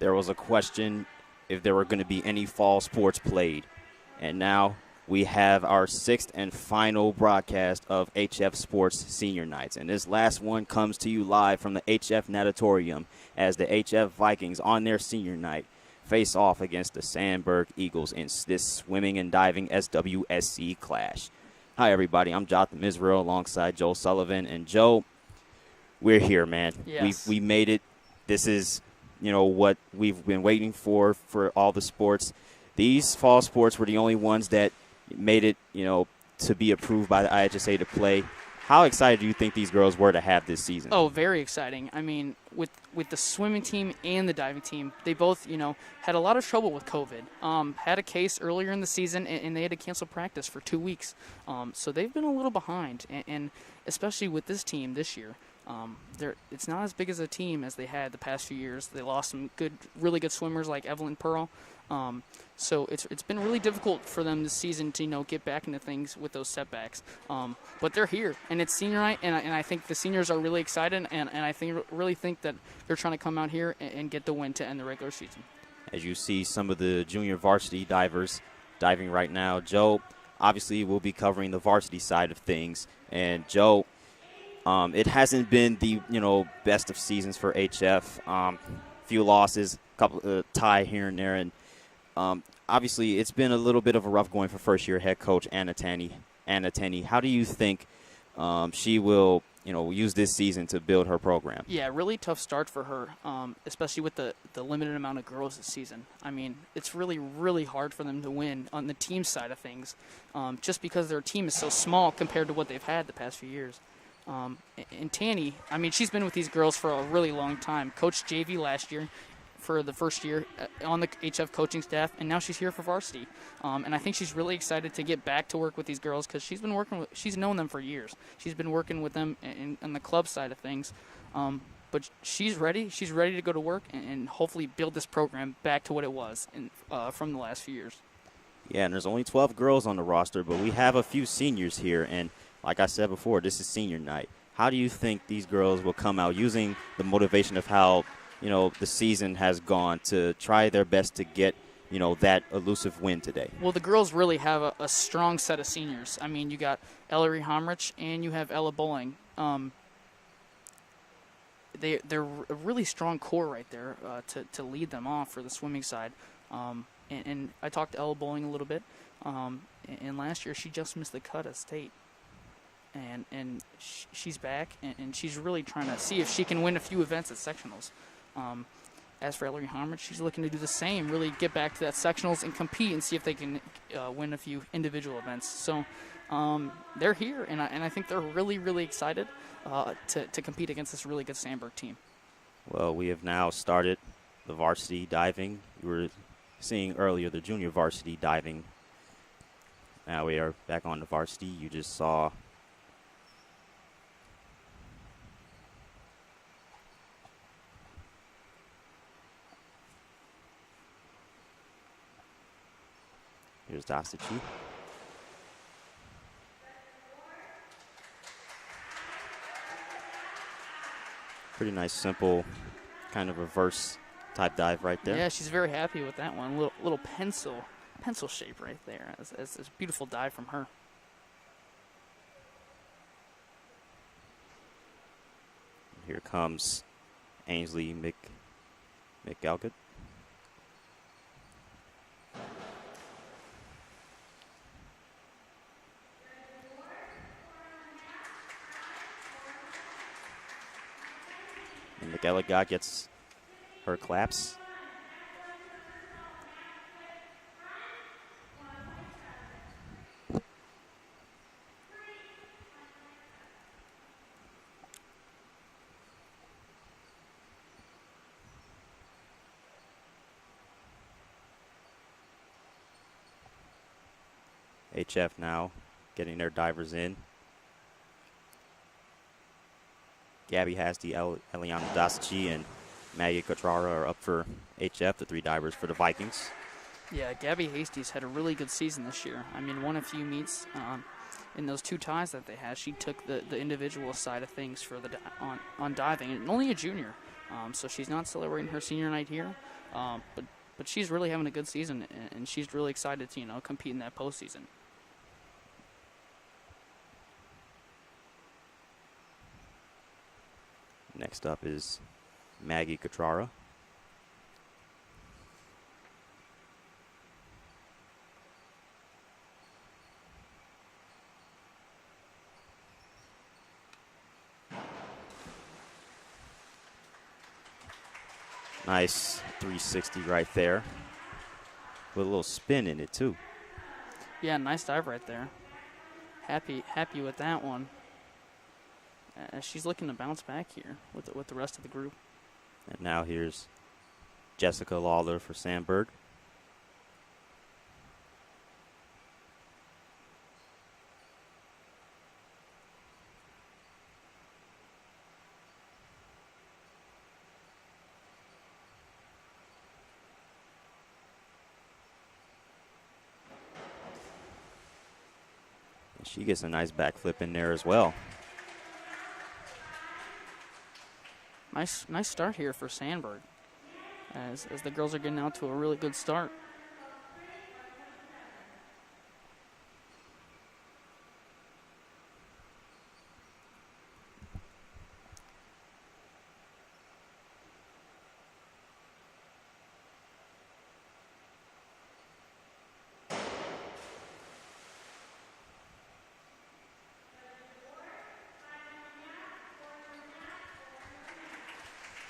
there was a question if there were going to be any fall sports played. And now we have our sixth and final broadcast of HF Sports Senior Nights. And this last one comes to you live from the HF Natatorium as the HF Vikings on their senior night face off against the Sandburg Eagles in this swimming and diving SWSC clash. Hi, everybody. I'm Jotham Israel alongside Joe Sullivan. And, Joe, we're here, man. Yes. We made it. This is, what we've been waiting for all the sports. These fall sports were the only ones that made it, to be approved by the IHSA to play. How excited do you think these girls were to have this season? Oh, very exciting. I mean, with the swimming team and the diving team, they both, had a lot of trouble with COVID. Had a case earlier in the season, and they had to cancel practice for 2 weeks. So they've been a little behind, and especially with this team this year. It's not as big as a team as they had the past few years. They lost some really good swimmers like Evelyn Pearl. So it's been really difficult for them this season to get back into things with those setbacks. But they're here, and it's senior night, and I think the seniors are really excited, and I really think that they're trying to come out here and get the win to end the regular season. As you see some of the junior varsity divers diving right now, Joe, obviously we'll be covering the varsity side of things, and Joe, it hasn't been the best of seasons for HF. Few losses, couple tie here and there, and obviously it's been a little bit of a rough going for first-year head coach Anna Tenney. How do you think she will use this season to build her program? Yeah, really tough start for her, especially with the limited amount of girls this season. I mean, it's really, really hard for them to win on the team side of things, just because their team is so small compared to what they've had the past few years. And Tanny, I mean, she's been with these girls for a really long time. Coached JV last year for the first year on the HF coaching staff, and now she's here for varsity. And I think she's really excited to get back to work with these girls because she's known them for years. She's been working with them in the club side of things. But she's ready. She's ready to go to work and hopefully build this program back to what it was from the last few years. Yeah, and there's only 12 girls on the roster, but we have a few seniors here, and like I said before, this is senior night. How do you think these girls will come out using the motivation of how, the season has gone to try their best to get, that elusive win today? Well, the girls really have a strong set of seniors. I mean, you got Ellery Homrich and you have Ella Bowling. They're a really strong core right there to lead them off for the swimming side. And I talked to Ella Bowling a little bit. And last year she just missed the cut at state. And she's back, and she's really trying to see if she can win a few events at sectionals. As for Ellery Homrich, she's looking to do the same, really get back to that sectionals and compete and see if they can win a few individual events. So they're here, and I think they're really, really excited to compete against this really good Sandburg team. Well, we have now started the varsity diving. We were seeing earlier the junior varsity diving. Now we are back on the varsity. You just saw here's Dasachi. Pretty nice, simple, kind of reverse type dive right there. Yeah, she's very happy with that one. Little pencil shape right there. It's a beautiful dive from her. Here comes Ainsley McGalgott. And McGalgott gets her claps. HF now getting their divers in. Gabby Hasty, Eliana Dasachi, and Maggie Cotrara are up for HF, the three divers for the Vikings. Yeah, Gabby Hasty's had a really good season this year. I mean, won a few meets. In those two ties that they had, she took the individual side of things for on diving, and only a junior. So she's not celebrating her senior night here. But she's really having a good season, and she's really excited to compete in that postseason. Next up is Maggie Catrara. Nice 360 right there with a little spin in it too. Yeah, nice dive right there. Happy with that one. She's looking to bounce back here with the rest of the group. And now here's Jessica Lawler for Sandburg. And she gets a nice backflip in there as well. Nice start here for Sandburg, as the girls are getting out to a really good start.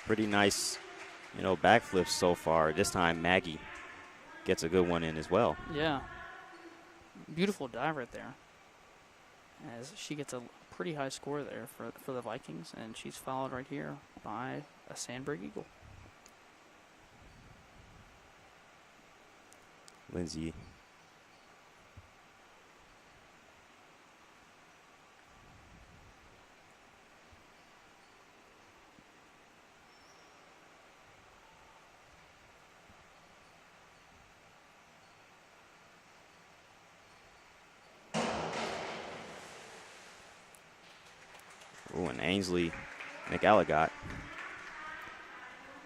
Pretty nice, backflips so far. This time Maggie gets a good one in as well. Yeah. Beautiful dive right there, as she gets a pretty high score there for the Vikings, and she's followed right here by a Sandburg Eagle. Lindsay and Ainsley McElligott.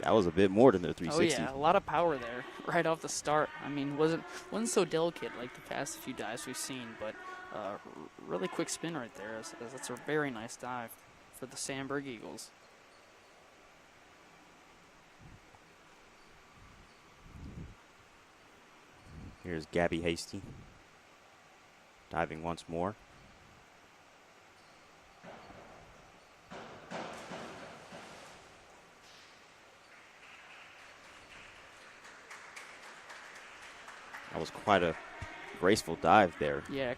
That was a bit more than the 360. Oh yeah, a lot of power there right off the start. I mean, wasn't so delicate like the past few dives we've seen, but really quick spin right there. As that's a very nice dive for the Sandburg Eagles. Here's Gabby Hasty diving once more. That was quite a graceful dive there. Yeah,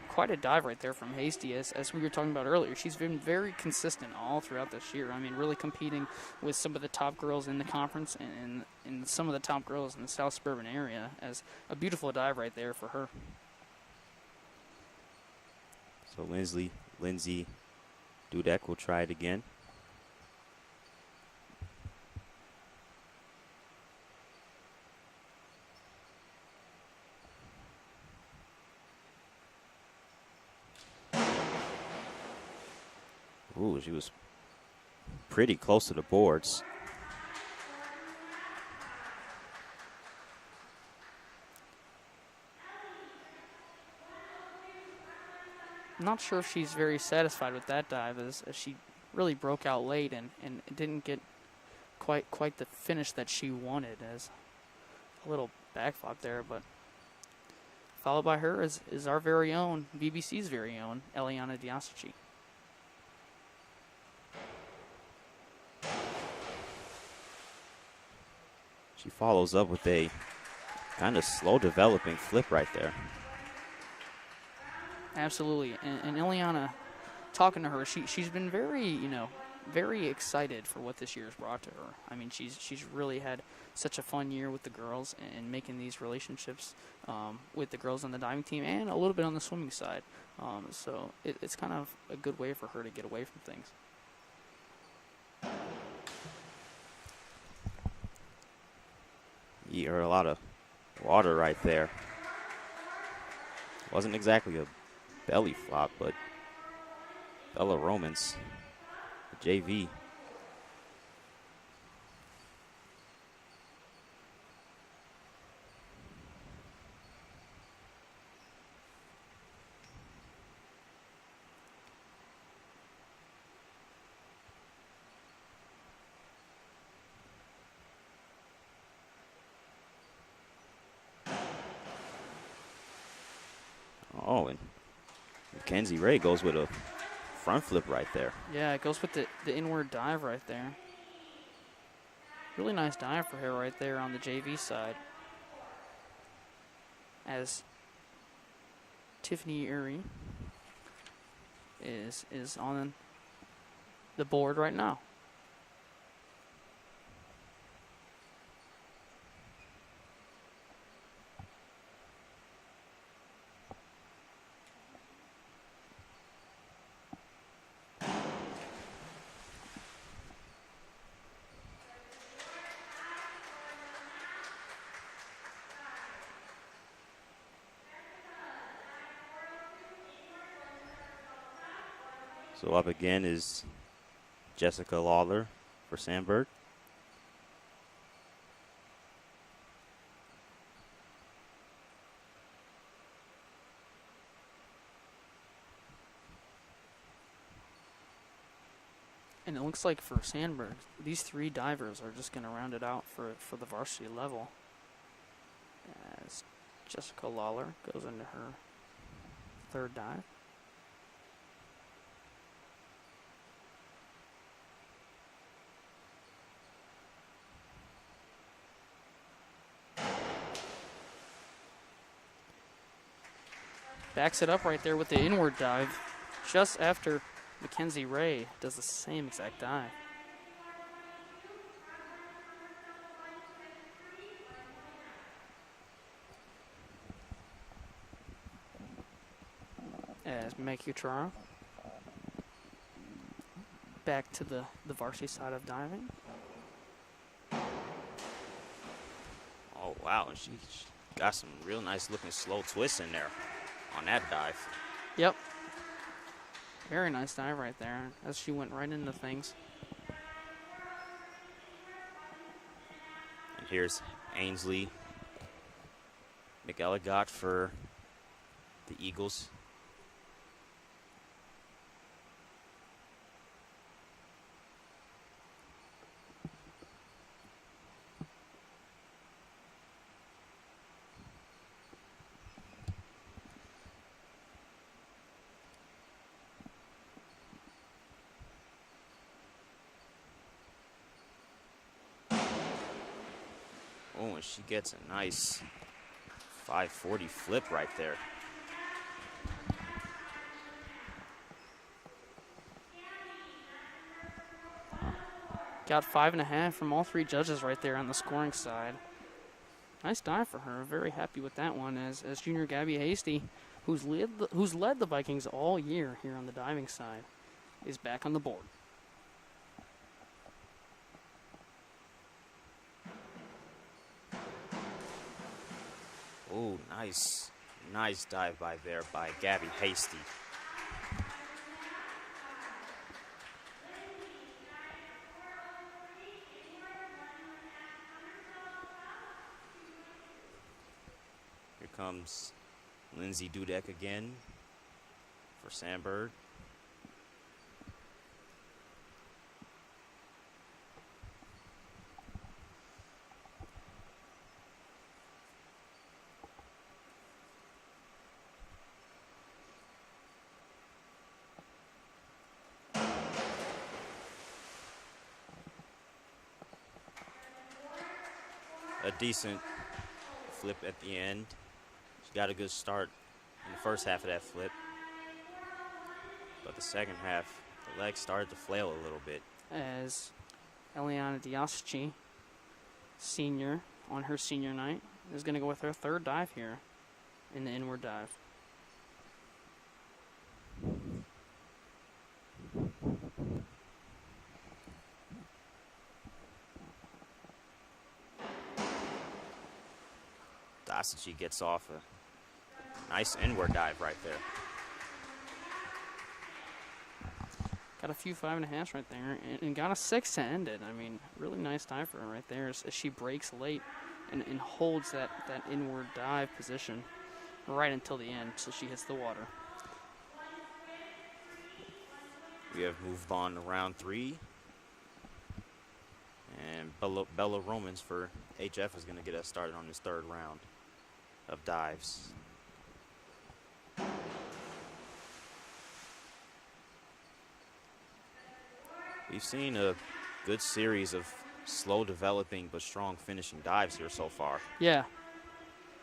quite a dive right there from Hasty. As we were talking about earlier, she's been very consistent all throughout this year. I mean, really competing with some of the top girls in the conference and some of the top girls in the South Suburban area. As a beautiful dive right there for her. So Lindsay Dudek will try it again. Ooh, she was pretty close to the boards. I'm not sure if she's very satisfied with that dive, as she really broke out late and didn't get quite the finish that she wanted, as a little backflop there. But followed by her is our very own, BBC's very own, Eliana Diasici. She follows up with a kind of slow developing flip right there. Absolutely, and Eliana, talking to her, she's been very excited for what this year's brought to her. I mean, she's really had such a fun year with the girls and making these relationships with the girls on the diving team and a little bit on the swimming side. So it's kind of a good way for her to get away from things. You heard a lot of water right there. Wasn't exactly a belly flop, but Bella Romans, the JV. Mackenzie Ray goes with a front flip right there. Yeah, it goes with the inward dive right there. Really nice dive for her right there on the JV side. As Tiffany Uri is on the board right now. So up again is Jessica Lawler for Sandburg. And it looks like for Sandburg, these 3 divers are just going to round it out for the varsity level. As Jessica Lawler goes into her 3rd dive. Backs it up right there with the inward dive just after Mackenzie Ray does the same exact dive. As Meg Uchara back to the varsity side of diving. Oh, wow. And she got some real nice looking slow twists in there on that dive. Yep. Very nice dive right there as she went right into things. And here's Ainsley McElligott for the Eagles. Oh, and she gets a nice 540 flip right there. Got 5.5 from all 3 judges right there on the scoring side. Nice dive for her. Very happy with that one as junior Gabby Hasty, who's led the Vikings all year here on the diving side, is back on the board. Oh, nice dive by Gabby Hasty. Here comes Lindsay Dudek again for Sandburg. A decent flip at the end. She got a good start in the first half of that flip. But the second half, the legs started to flail a little bit. As Eliana Diaschi, senior, on her senior night, is going to go with her 3rd dive here in the inward dive. Diaschi gets off a nice inward dive right there. Got a few 5.5s right there and got a 6 to end it. I mean, really nice dive for her right there as she breaks late and holds that inward dive position right until the end so she hits the water. We have moved on to round 3. And Bella Romans for HF is going to get us started on this 3rd round of dives. We've seen a good series of slow developing but strong finishing dives here so far. Yeah.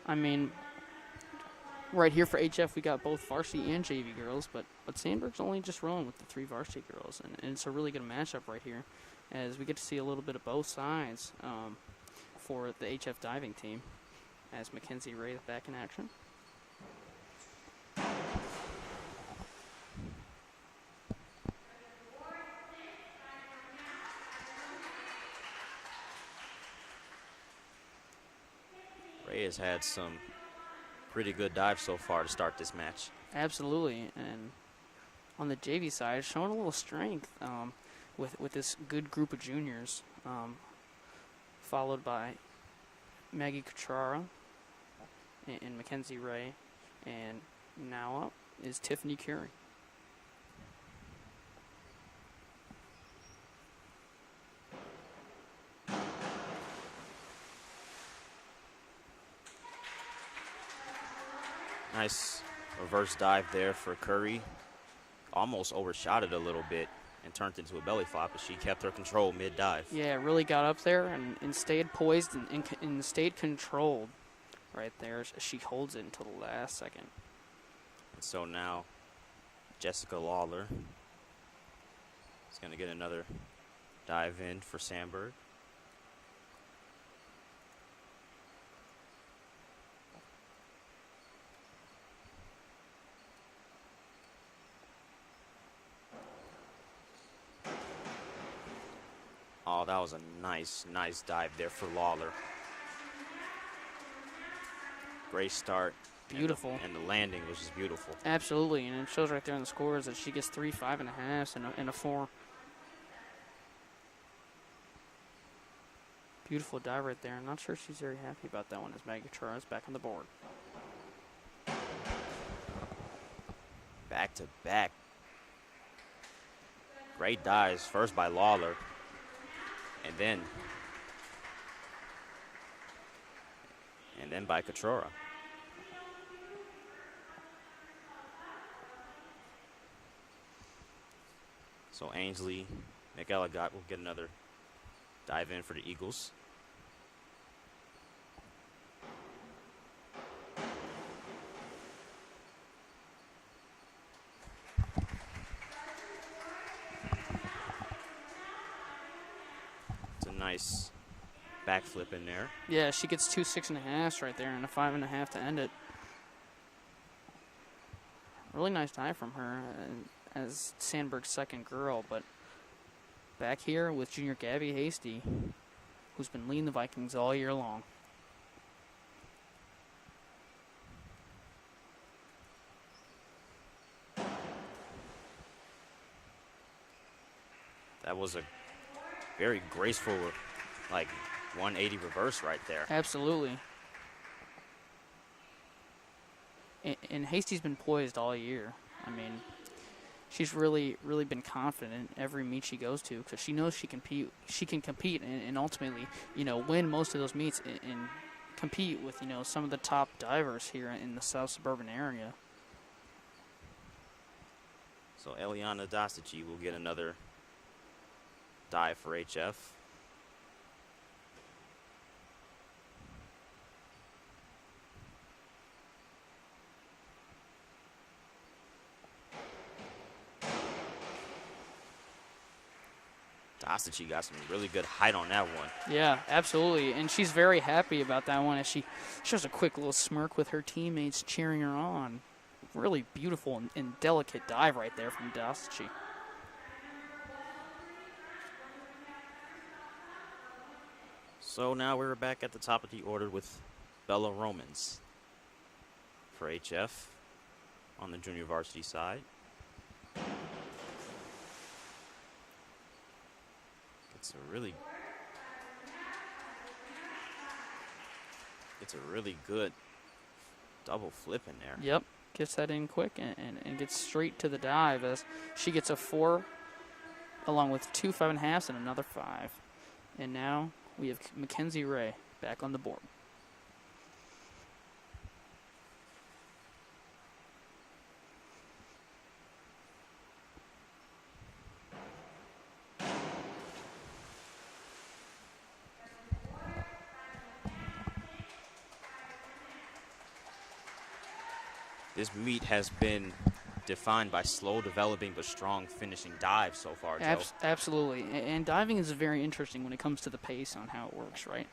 I mean, right here for HF, we got both varsity and JV girls, but Sandburg's only just rolling with the 3 varsity girls, and it's a really good matchup right here, as we get to see a little bit of both sides for the HF diving team, as Mackenzie Ray is back in action. Ray has had some pretty good dives so far to start this match. Absolutely, and on the JV side, showing a little strength with this good group of juniors, followed by Maggie Cutrara and Mackenzie Ray, and now up is Tiffany Curie. Nice reverse dive there for Curry. Almost overshot it a little bit and turned into a belly flop, but she kept her control mid-dive. Yeah, really got up there and stayed poised and stayed controlled right there. She holds it until the last second. And so now Jessica Lawler is going to get another dive in for Sandburg. Oh, that was a nice dive there for Lawler. Great start. Beautiful. And the landing was just beautiful. Absolutely, and it shows right there in the scores that she gets 3 5.5s and a 4. Beautiful dive right there. I'm not sure she's very happy about that one as Maggie Cutrara is back on the board. Back to back. Great dives, first by Lawler. And then by Cutrara. So Ainsley McElligott will get another dive in for the Eagles. It's a nice backflip in there. Yeah, she gets 2 6.5s right there and a 5.5 to end it. Really nice dive from her as Sandburg's second girl, but back here with junior Gabby Hasty, who's been leading the Vikings all year long. That was a very graceful, like, 180 reverse right there. Absolutely. And Hasty's been poised all year. I mean, she's really been confident in every meet she goes to because she knows she can compete and ultimately, win most of those meets and compete with, some of the top divers here in the South Suburban area. So Eliana Dostici will get another dive for HF. Dostici got some really good height on that one. Yeah, absolutely. And she's very happy about that one as she shows a quick little smirk with her teammates cheering her on. Really beautiful and delicate dive right there from Dostici. So now we're back at the top of the order with Bella Romans for HF on the junior varsity side. It's a really good double flip in there. Yep, gets that in quick and gets straight to the dive as she gets a 4 along with 2 5.5s and another 5. And now we have Mackenzie Ray back on the board. This meet has been defined by slow developing but strong finishing dives so far, Joe. Absolutely. And diving is very interesting when it comes to the pace on how it works, right?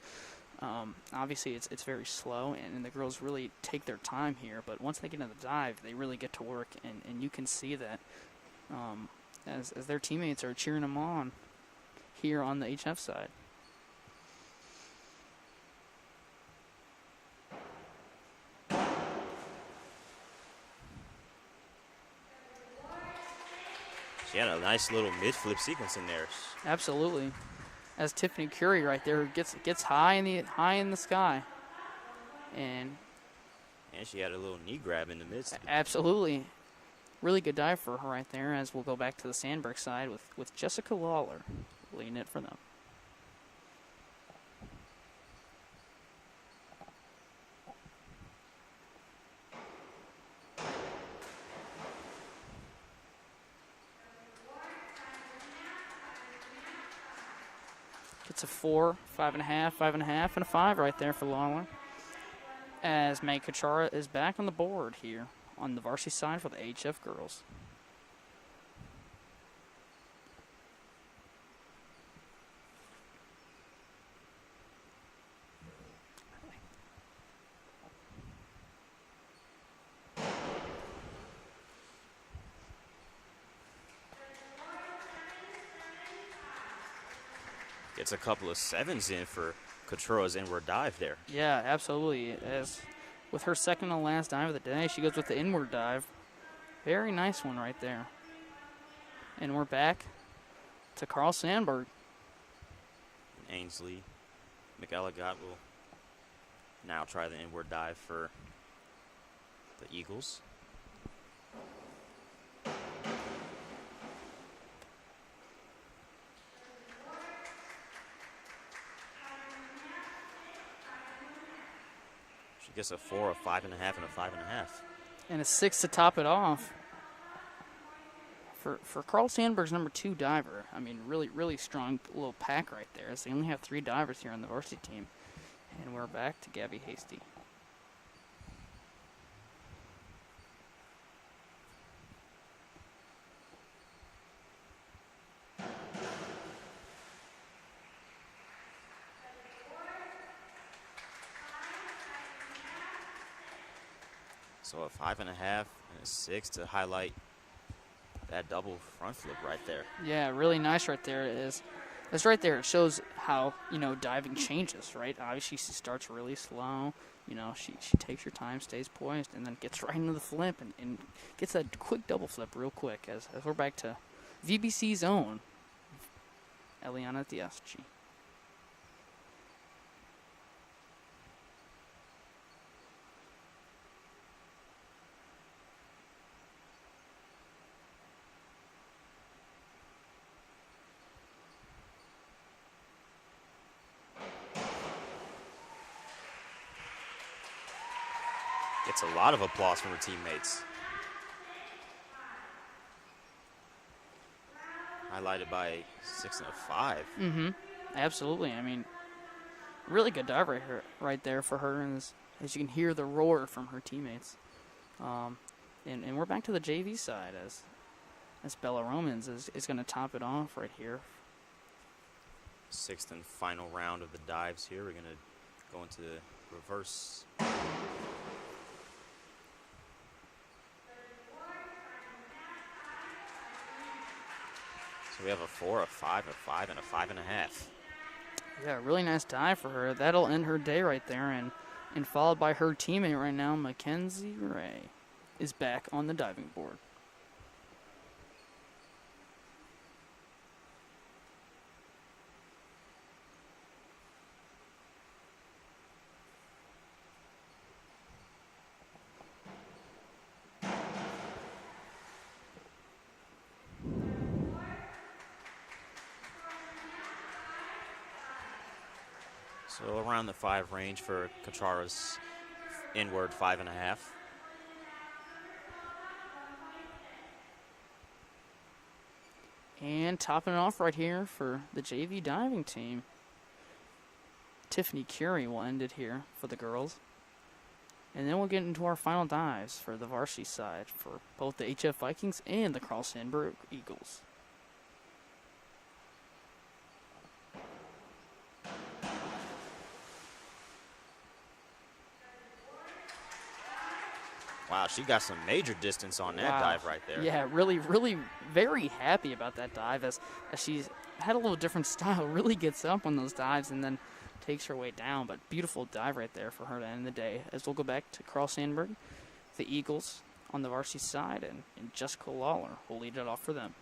Obviously, it's very slow, and the girls really take their time here. But once they get into the dive, they really get to work, and you can see that as their teammates are cheering them on here on the HF side. She had a nice little mid-flip sequence in there. Absolutely. As Tiffany Curry right there gets high in the sky. And she had a little knee grab in the midst. Absolutely. Really good dive for her right there, as we'll go back to the Sandburg side with Jessica Lawler leading it for them. It's a 4, 5.5, 5.5, and a 5 right there for Lawler. As May Kachara is back on the board here on the varsity side for the HF girls. Gets a couple of 7s in for Kachura's inward dive there. Yeah, absolutely. As with her second to last dive of the day, she goes with the inward dive. Very nice one right there. And we're back to Carl Sandburg. Ainsley McElligott will now try the inward dive for the Eagles. She gets a 4, a 5.5, and a 5.5. And a 6 to top it off. For Carl Sandburg's number 2 diver, I mean, really strong little pack right there. As they only have 3 divers here on the varsity team. And we're back to Gabby Hasty. So a 5.5 and a 6 to highlight that double front flip right there. Yeah, really nice right there. That's right there. It shows how, diving changes, right? Obviously, she starts really slow. She takes her time, stays poised, and then gets right into the flip and gets that quick double flip real quick as we're back to VBC's own Eliana Diaschi. Gets a lot of applause from her teammates. Highlighted by a 6 and a 5. Mm-hmm. Absolutely. I mean, really good dive right there for her. And as you can hear the roar from her teammates. And we're back to the JV side as Bella Romans is going to top it off right here. 6th and final round of the dives here. We're going to go into the reverse. So we have a 4, a 5, a 5, and a 5.5. Yeah, really nice dive for her. That'll end her day right there. And followed by her teammate right now, Mackenzie Ray, is back on the diving board. So around the 5 range for Kachara's inward 5.5. And topping it off right here for the JV diving team. Tiffany Curie will end it here for the girls. And then we'll get into our final dives for the varsity side for both the HF Vikings and the Carl Sandburg Eagles. Wow, she got some major distance on that dive right there. Yeah, really, really very happy about that dive as she's had a little different style. Really gets up on those dives and then takes her way down. But beautiful dive right there for her to end the day. As we'll go back to Carl Sandburg, the Eagles on the varsity side, and Jessica Lawler will lead it off for them.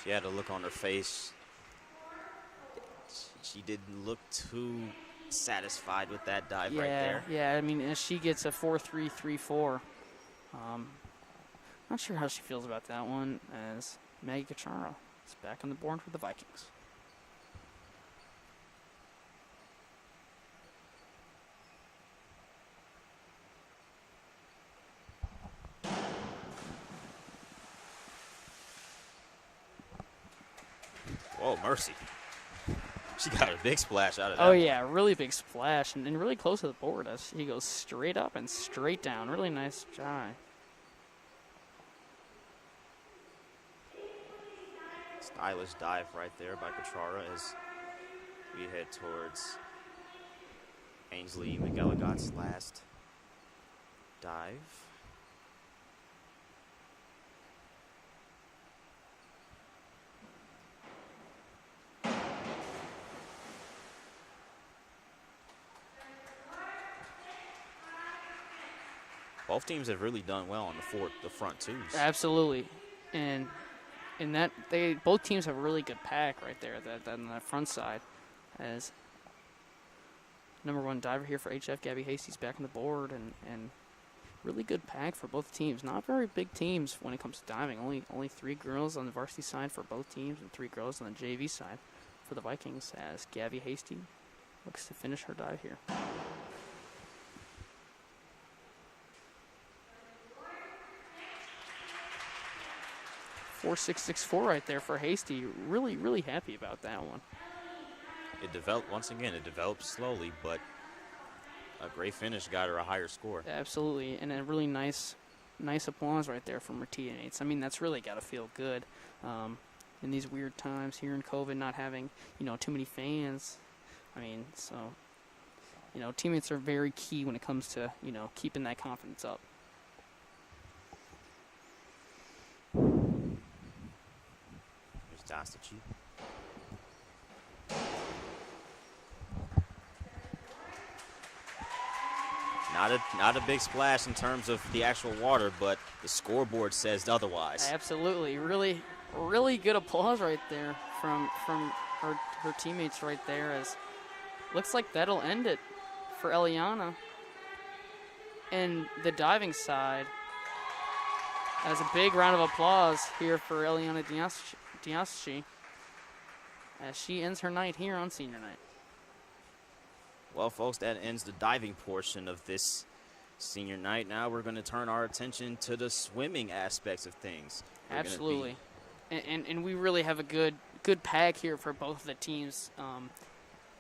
She had a look on her face. She didn't look too satisfied with that dive right there. Yeah, I mean, as she gets a 4.334, not sure how she feels about that one, as Maggie Cachara is back on the board for the Vikings. Oh, mercy. She got a big splash out of that. Oh, yeah, really big splash and really close to the board as he goes straight up and straight down. Really nice try. Stylish dive right there by Cachara as we head towards Ainsley McElligott's last dive. Both teams have really done well on the front twos. Absolutely, and in that both teams have a really good pack right there. That on that front side, as number one diver here for HF, Gabby Hasty's back on the board, and really good pack for both teams. Not very big teams when it comes to diving. Only 3 girls on the varsity side for both teams, and 3 girls on the JV side for the Vikings. As Gabby Hasty looks to finish her dive here. 4.664 right there for Hasty. Really, really happy about that one. It developed, once again, it developed slowly, but a great finish got her a higher score. Absolutely, and a really nice applause right there from her teammates. I mean, that's really got to feel good in these weird times here in COVID, not having, too many fans. I mean, so, teammates are very key when it comes to, keeping that confidence up. Dostachi. Not a big splash in terms of the actual water, but the scoreboard says otherwise. Absolutely, really, really good applause right there from her teammates right there. As looks like that'll end it for Eliana. And the diving side, as a big round of applause here for Eliana Diaschi as she ends her night here on senior night. Well, folks, that ends the diving portion of this senior night. Now we're going to turn our attention to the swimming aspects of things. Absolutely. And we really have a good pack here for both of the teams.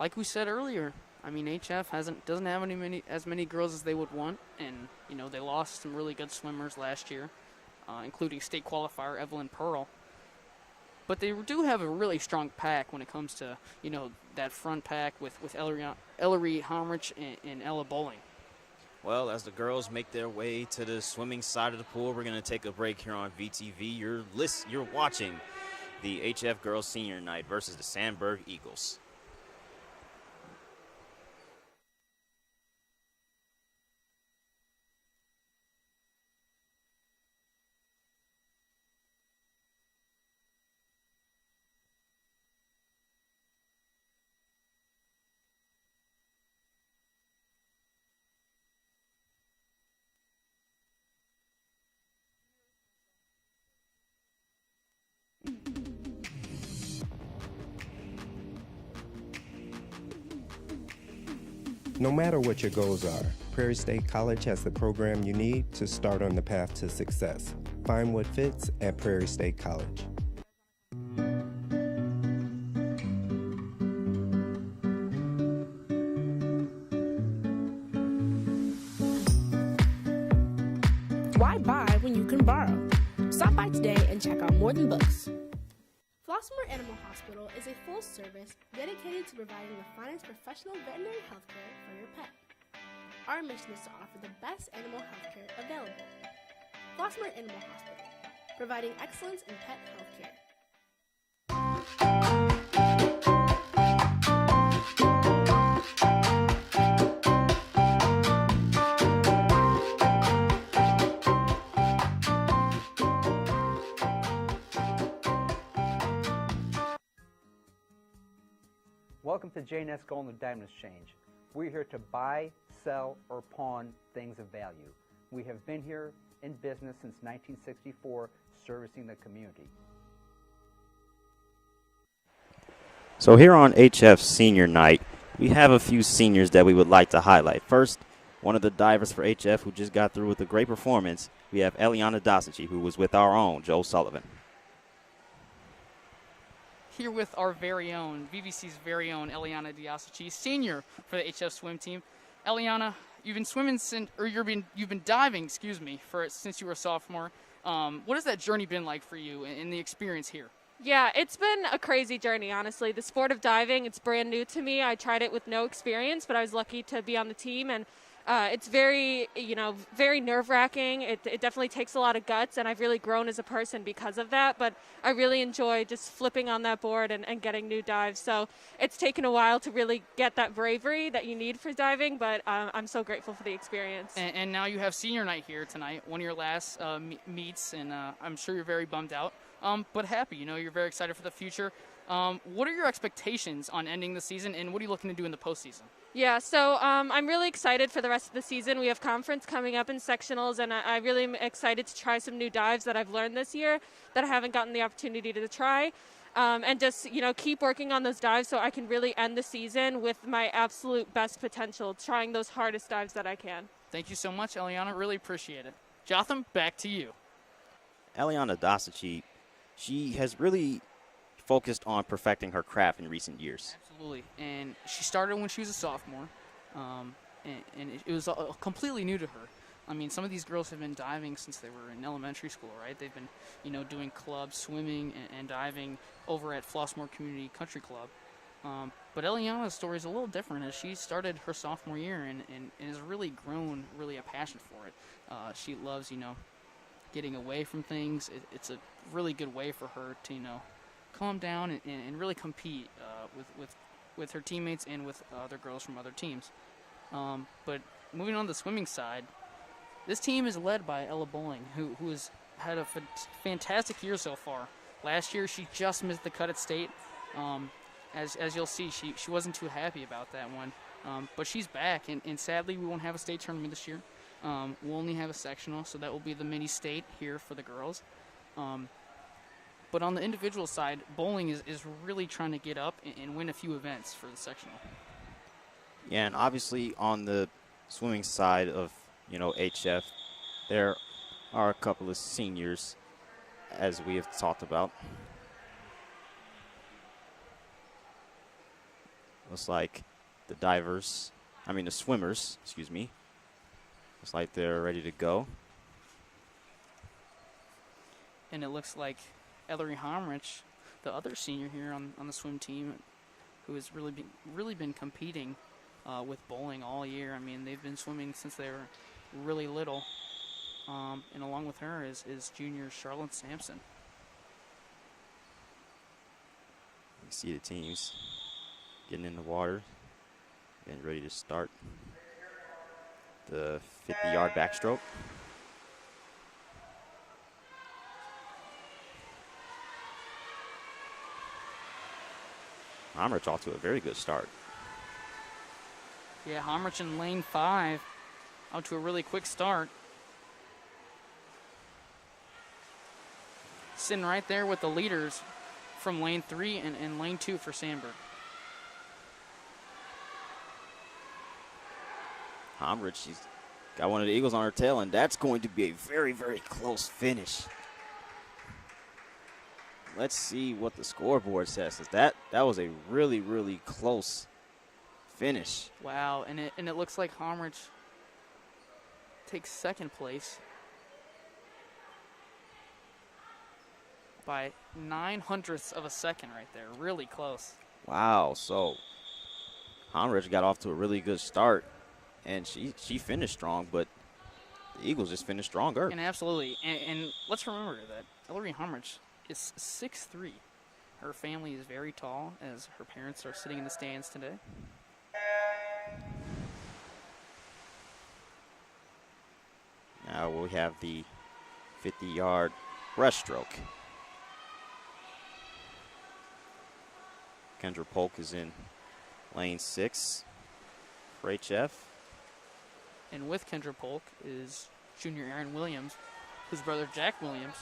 Like we said earlier, I mean, HF doesn't have as many girls as they would want, and they lost some really good swimmers last year, including state qualifier Evelyn Pearl. But they do have a really strong pack when it comes to, that front pack with Ellery Homrich and Ella Bowling. Well, as the girls make their way to the swimming side of the pool, we're going to take a break here on VTV. You're watching the HF Girls Senior Night versus the Sandburg Eagles. No matter what your goals are, Prairie State College has the program you need to start on the path to success. Find what fits at Prairie State College. Why buy when you can borrow? Stop by today and check out More Than Books. Flossmoor Animal Hospital is a full service dedicated to providing the finest professional veterinary health care for your pet. Our mission is to offer the best animal health care available. Flossmoor Animal Hospital, providing excellence in pet health care. Welcome to J&S Gold and Diamond Exchange. We're here to buy, sell, or pawn things of value. We have been here in business since 1964, servicing the community. So here on HF Senior Night, we have a few seniors that we would like to highlight. First, one of the divers for HF who just got through with a great performance, we have Eliana Dosici, who was with our own Joe Sullivan. Here with our very own, VVC's very own Eliana Diasici, senior for the HF swim team. Eliana, you've been swimming you've been diving, since you were a sophomore. What has that journey been like for you and the experience here? Yeah, it's been a crazy journey, honestly. The sport of diving, it's brand new to me. I tried it with no experience, but I was lucky to be on the team, and it's very nerve-wracking. It definitely takes a lot of guts, and I've really grown as a person because of that, but I really enjoy just flipping on that board and getting new dives. So it's taken a while to really get that bravery that you need for diving, but I'm so grateful for the experience. And now you have senior night here tonight, one of your last meets, and I'm sure you're very bummed out, but happy. You're very excited for the future. What are your expectations on ending the season, and what are you looking to do in the postseason? Yeah, so I'm really excited for the rest of the season. We have conference coming up in sectionals, and I really am excited to try some new dives that I've learned this year that I haven't gotten the opportunity to try, and just keep working on those dives so I can really end the season with my absolute best potential, trying those hardest dives that I can. Thank you so much, Eliana. Really appreciate it. Jotham, back to you. Eliana Dosici, she has really focused on perfecting her craft in recent years. Absolutely, and she started when she was a sophomore, and it was completely new to her. I mean, some of these girls have been diving since they were in elementary school, right? They've been, doing clubs, swimming and diving over at Flossmoor Community Country Club. But Eliana's story is a little different, as she started her sophomore year and has really grown a passion for it. She loves, getting away from things. It's a really good way for her to, calm down and really compete with her teammates and with other girls from other teams. But moving on to the swimming side, this team is led by Ella Bowling, who has had a fantastic year so far. Last year, she just missed the cut at state. As you'll see, she wasn't too happy about that one. But she's back, and sadly, we won't have a state tournament this year. We'll only have a sectional, so that will be the mini state here for the girls. But on the individual side, Bowling is really trying to get up and win a few events for the sectional. Yeah, and obviously on the swimming side of, HF, there are a couple of seniors, as we have talked about. Looks like the swimmers, looks like they're ready to go. And it looks like Ellery Homrich, the other senior here on the swim team, who has really been competing with Bowling all year. I mean, they've been swimming since they were really little. And along with her is junior Charlotte Sampson. You see the teams getting in the water, getting ready to start the 50-yard backstroke. Homrich off to a very good start. Yeah, Homrich in lane 5 out to a really quick start. Sitting right there with the leaders from lane 3 and lane 2 for Sandburg. Homrich, she's got one of the Eagles on her tail, and that's going to be a very, very close finish. Let's see what the scoreboard says. That was a really, really close finish. Wow, and it looks like Homrich takes second place by 0.09 of a second right there. Really close. Wow, so Homrich got off to a really good start, and she finished strong, but the Eagles just finished stronger. And absolutely, and let's remember that Ellery Homrich is 6'3". Her family is very tall, as her parents are sitting in the stands today. Now we have the 50-yard breaststroke. Kendra Polk is in lane 6 for HF. And with Kendra Polk is junior Aaron Williams, whose brother Jack Williams.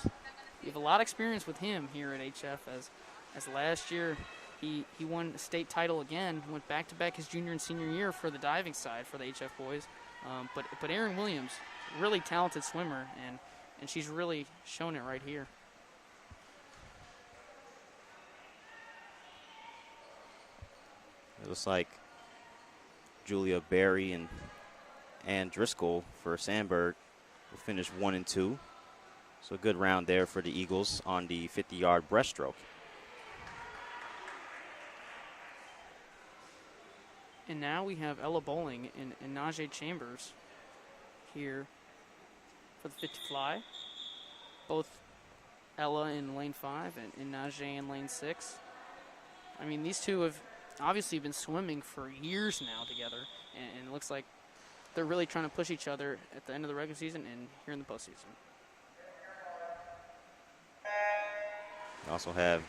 We have a lot of experience with him here at HF, as last year he won a state title again, went back-to-back his junior and senior year for the diving side for the HF boys. But Aaron Williams, really talented swimmer, and she's really shown it right here. It looks like Julia Berry and Ann Driscoll for Sandburg will finish 1 and 2. So a good round there for the Eagles on the 50-yard breaststroke. And now we have Ella Bowling and Najee Chambers here for the 50 fly. Both Ella in lane 5 and Najee in lane 6. I mean, these two have obviously been swimming for years now together, and it looks like they're really trying to push each other at the end of the regular season and here in the postseason. We also have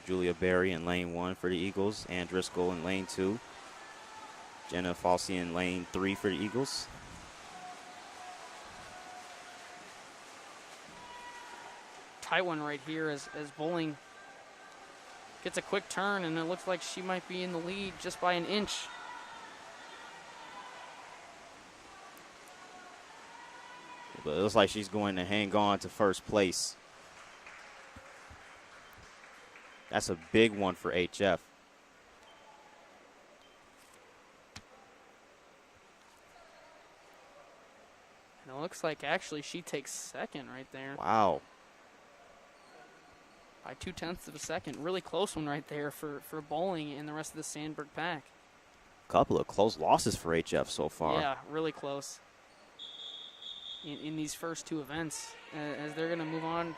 Julia Berry in lane 1 for the Eagles, Ann Driscoll in lane 2, Jenna Falsey in lane 3 for the Eagles. Tight one right here as Bowling gets a quick turn, and it looks like she might be in the lead just by an inch. But it looks like she's going to hang on to first place. That's a big one for HF. And it looks like actually she takes second right there. Wow. By 0.2 of a second. Really close one right there for Bowling and the rest of the Sandburg pack. Couple of close losses for HF so far. Yeah, really close in these first two events, as they're going to move on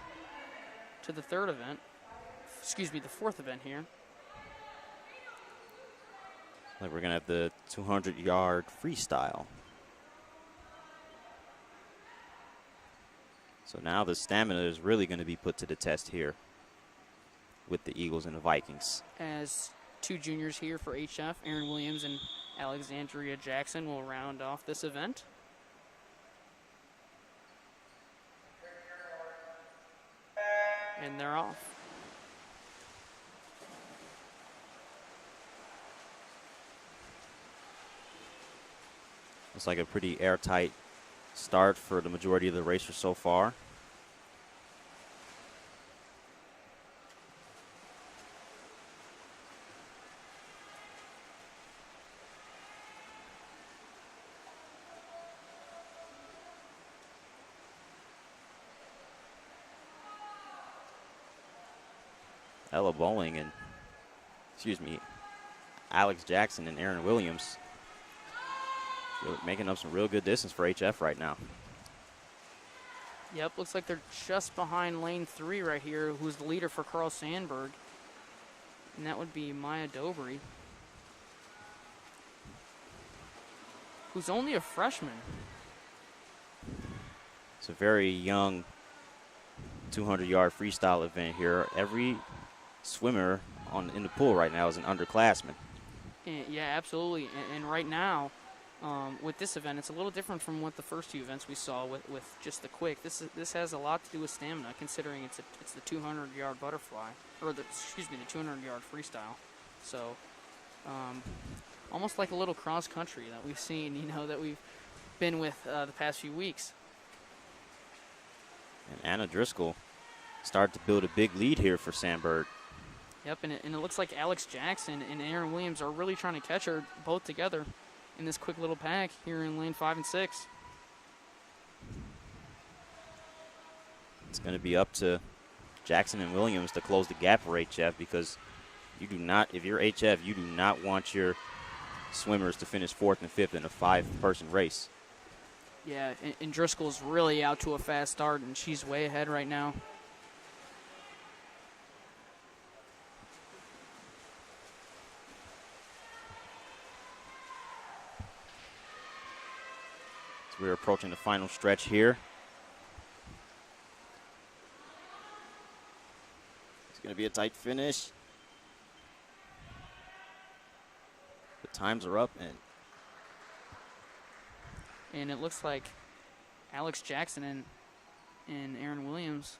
to the third event. Excuse me, the fourth event here. Like we're going to have the 200-yard freestyle. So now the stamina is really going to be put to the test here with the Eagles and the Vikings. As two juniors here for HF, Aaron Williams and Alexandria Jackson will round off this event. And they're off. Looks like a pretty airtight start for the majority of the racers so far. Ella Bowling and, Alex Jackson and Aaron Williams making up some real good distance for HF right now. Yep, looks like they're just behind lane 3 right here, who's the leader for Carl Sandburg. And that would be Maya Dobry, who's only a freshman. It's a very young 200-yard freestyle event here. Every swimmer in the pool right now is an underclassman. Yeah, absolutely. And right now, with this event, it's a little different from what the first two events we saw with just the quick. This has a lot to do with stamina, considering it's the 200-yard butterfly, or the 200-yard freestyle. So, almost like a little cross country that we've seen, that we've been with the past few weeks. And Anna Driscoll started to build a big lead here for Sandburg. Yep, and it looks like Alex Jackson and Aaron Williams are really trying to catch her both together in this quick little pack here in lane 5 and 6. It's going to be up to Jackson and Williams to close the gap for HF, because you do not, if you're HF, you do not want your swimmers to finish 4th and 5th in a 5-person race. Yeah, and Driscoll's really out to a fast start, and she's way ahead right now. So we're approaching the final stretch here. It's going to be a tight finish. The times are up, and it looks like Alex Jackson and Aaron Williams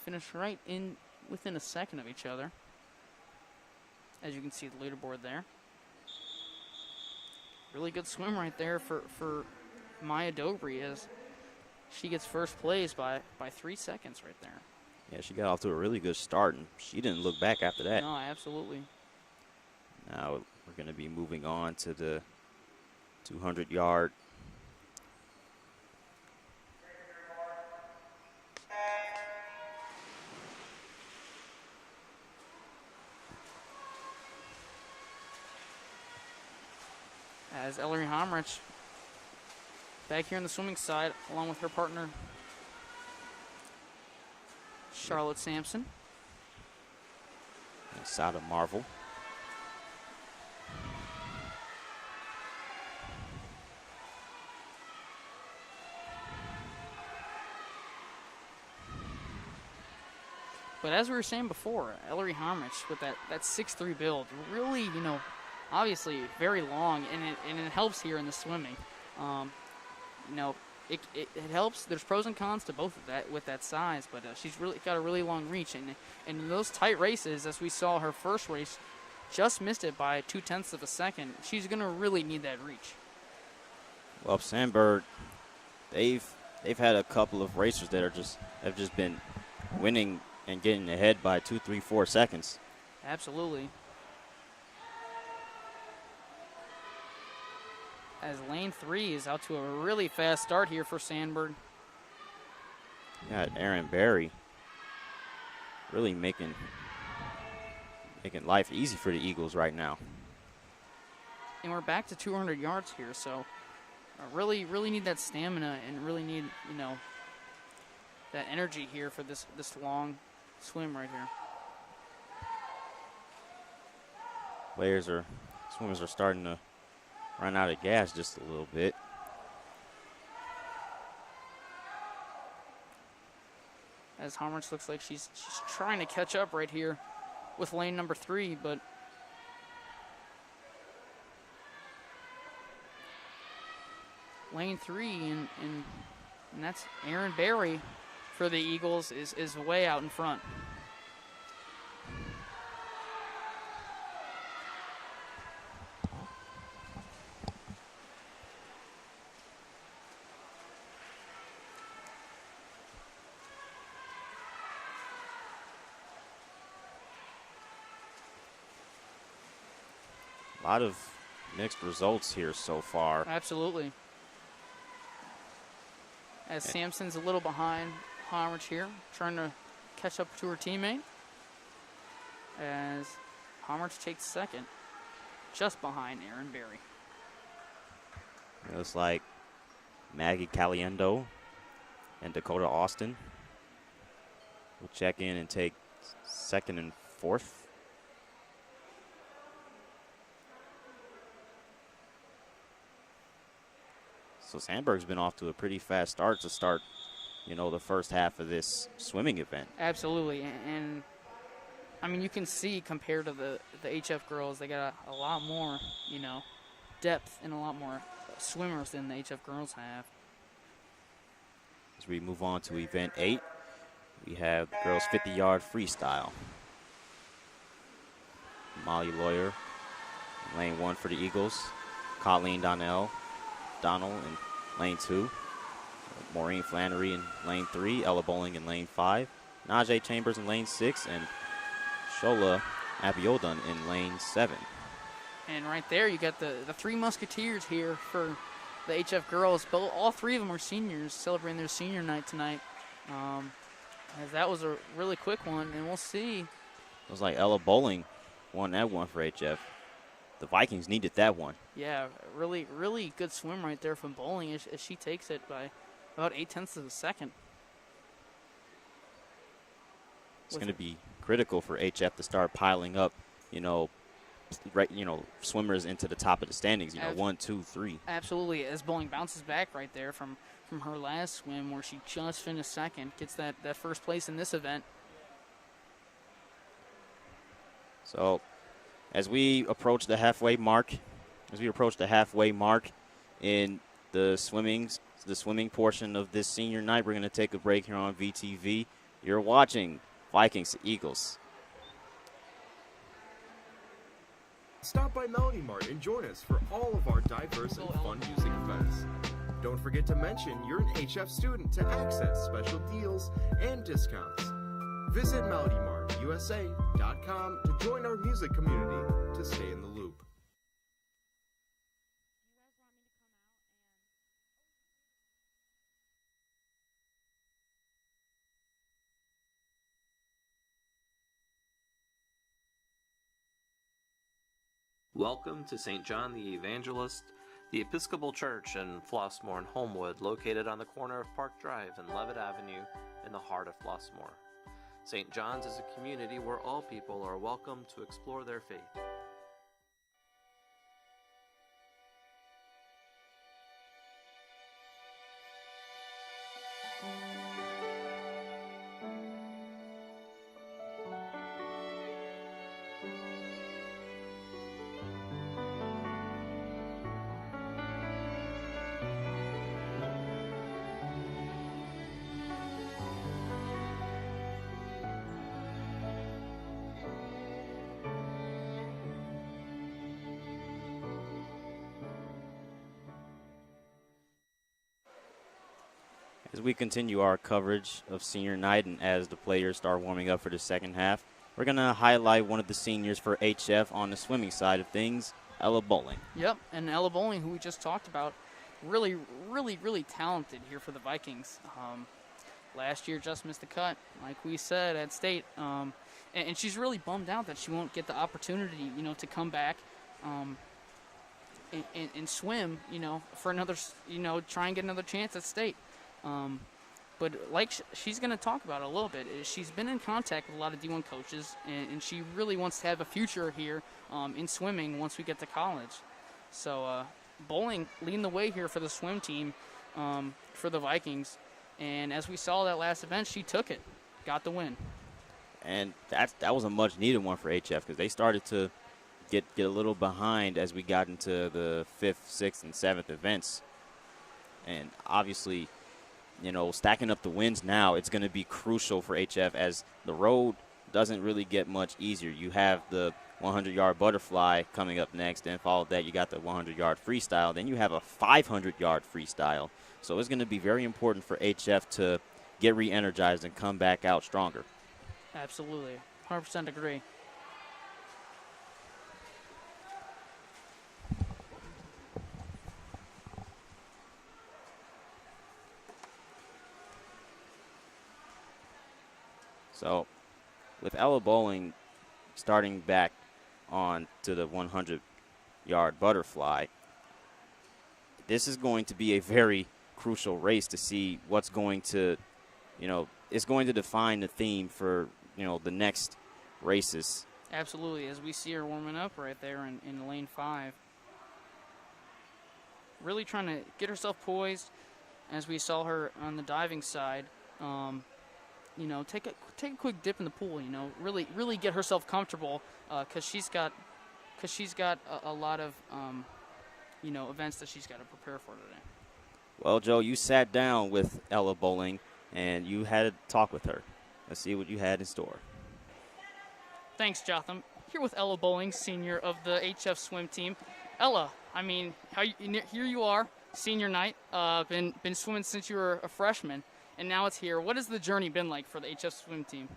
finished right in within a second of each other. As you can see the leaderboard there. Really good swim right there for Maya Dobry, as she gets first place by 3 seconds right there. yeah, she got off to a really good start, and she didn't look back after that. No, absolutely. Now we're going to be moving on to the 200-yard. As Ellery Homrich back here on the swimming side, along with her partner, Charlotte Sampson. And Sada Marvel. But as we were saying before, Ellery Homrich with that 6'3" build, really, you know, obviously very long, and it helps here in the swimming. You know, it helps. There's pros and cons to both of that with that size, but she's really got a really long reach, and in those tight races, as we saw her first race, just missed it by 0.2 of a second. She's going to really need that reach. Well, Sandburg, they've had a couple of racers that have just been winning and getting ahead by 2, 3, 4 seconds. Absolutely. As lane 3 is out to a really fast start here for Sandburg. Got Aaron Berry really making life easy for the Eagles right now. And we're back to 200 yards here, so really need that stamina and really need, you know, that energy here for this long swim right here. Swimmers are starting to run out of gas just a little bit. As Homrich looks like she's trying to catch up right here with lane number 3, but lane 3 and that's Aaron Berry for the Eagles is way out in front. A lot of mixed results here so far. Absolutely. As Sampson's a little behind Homrich here, trying to catch up to her teammate. As Homrich takes second, just behind Aaron Berry. It looks like Maggie Caliendo and Dakota Austin will check in and take 2nd and 4th. So Sandburg's been off to a pretty fast start to start, you know, the first half of this swimming event. Absolutely, and I mean, you can see compared to the HF girls, they got a lot more, you know, depth and a lot more swimmers than the HF girls have. As we move on to event 8, we have the girls 50-yard freestyle. Molly Lawyer, lane 1 for the Eagles. Colleen Donald and lane 2. Maureen Flannery in lane 3. Ella Bowling in lane 5. Najee Chambers in lane 6. And Shola Abiodun in lane 7. And right there, you got the three musketeers here for the HF girls. All three of them are seniors celebrating their senior night tonight. As that was a really quick one, and we'll see. It was like Ella Bowling won that one for HF. The Vikings needed that one. Yeah, really, really good swim right there from Bowling as she takes it by about 0.8 of a second. It's going to be critical for HF to start piling up, swimmers into the top of the standings. 1, 2, 3. Absolutely, as Bowling bounces back right there from her last swim where she just finished second, gets that first place in this event. So, as we approach the halfway mark in the swimming portion of this senior night, we're going to take a break here on VTV. You're watching Vikings to Eagles. Stop by Melody Mart and join us for all of our diverse and fun music events. Don't forget to mention you're an HF student to access special deals and discounts. Visit MelodyMartUSA.com to join our music community to stay in the loop. Welcome to St. John the Evangelist, the Episcopal Church in Flossmoor and Homewood, located on the corner of Park Drive and Levitt Avenue in the heart of Flossmoor. St. John's is a community where all people are welcome to explore their faith. As we continue our coverage of senior night and as the players start warming up for the second half, we're going to highlight one of the seniors for HF on the swimming side of things, Ella Bowling. Yep, and Ella Bowling, who we just talked about, really, really, really talented here for the Vikings. Last year just missed the cut, like we said, at state. And she's really bummed out that she won't get the opportunity, to come back and swim, for another, try and get another chance at state. But like she's going to talk about it a little bit, is she's been in contact with a lot of D1 coaches, and she really wants to have a future here in swimming once we get to college. So Bowling leading the way here for the swim team for the Vikings. And as we saw that last event, she took it, got the win. And that was a much-needed one for HF because they started to get a little behind as we got into the 5th, 6th, and 7th events. And obviously, stacking up the wins now, it's going to be crucial for HF as the road doesn't really get much easier. You have the 100-yard butterfly coming up next, and followed that you got the 100-yard freestyle. Then you have a 500-yard freestyle. So it's going to be very important for HF to get re-energized and come back out stronger. Absolutely. 100% agree. So with Ella Bowling starting back on to the 100-yard butterfly, this is going to be a very crucial race to see what's going to, it's going to define the theme for, the next races. Absolutely, as we see her warming up right there in lane 5. Really trying to get herself poised as we saw her on the diving side. Take a quick dip in the pool, really get herself comfortable because she's got a lot of, events that she's got to prepare for today. Well, Joe, you sat down with Ella Bowling, and you had a talk with her. Let's see what you had in store. Thanks, Jotham. Here with Ella Bowling, senior of the HF swim team. Ella, here you are, senior night. Been swimming since you were a freshman, and now it's here. What has the journey been like for the HF swim team?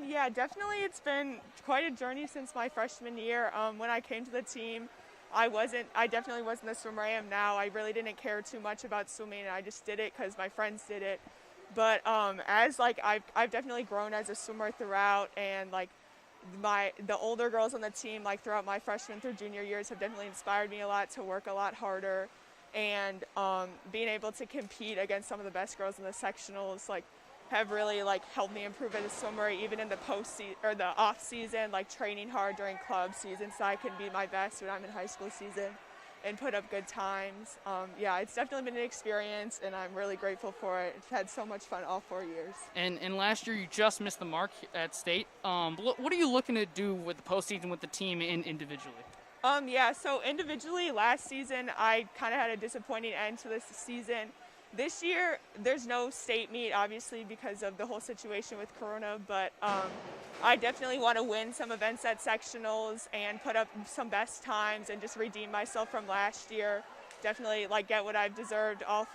Yeah, definitely it's been quite a journey since my freshman year. When I came to the team, I definitely wasn't the swimmer I am now. I really didn't care too much about swimming, and I just did it because my friends did it. But as like I've definitely grown as a swimmer throughout, and like the older girls on the team, like throughout my freshman through junior years, have definitely inspired me a lot to work a lot harder, and being able to compete against some of the best girls in the sectionals, like, have really like helped me improve as a swimmer, even in the the off season, like training hard during club season so I can be my best when I'm in high school season and put up good times. Yeah, it's definitely been an experience, and I'm really grateful for it. I've had so much fun all 4 years. And last year you just missed the mark at state. What are you looking to do with the postseason with the team and individually? Yeah, so individually last season I kind of had a disappointing end to this season. This year, there's no state meet, obviously, because of the whole situation with Corona, but I definitely want to win some events at sectionals and put up some best times and just redeem myself from last year. Definitely, like, get what I've deserved, or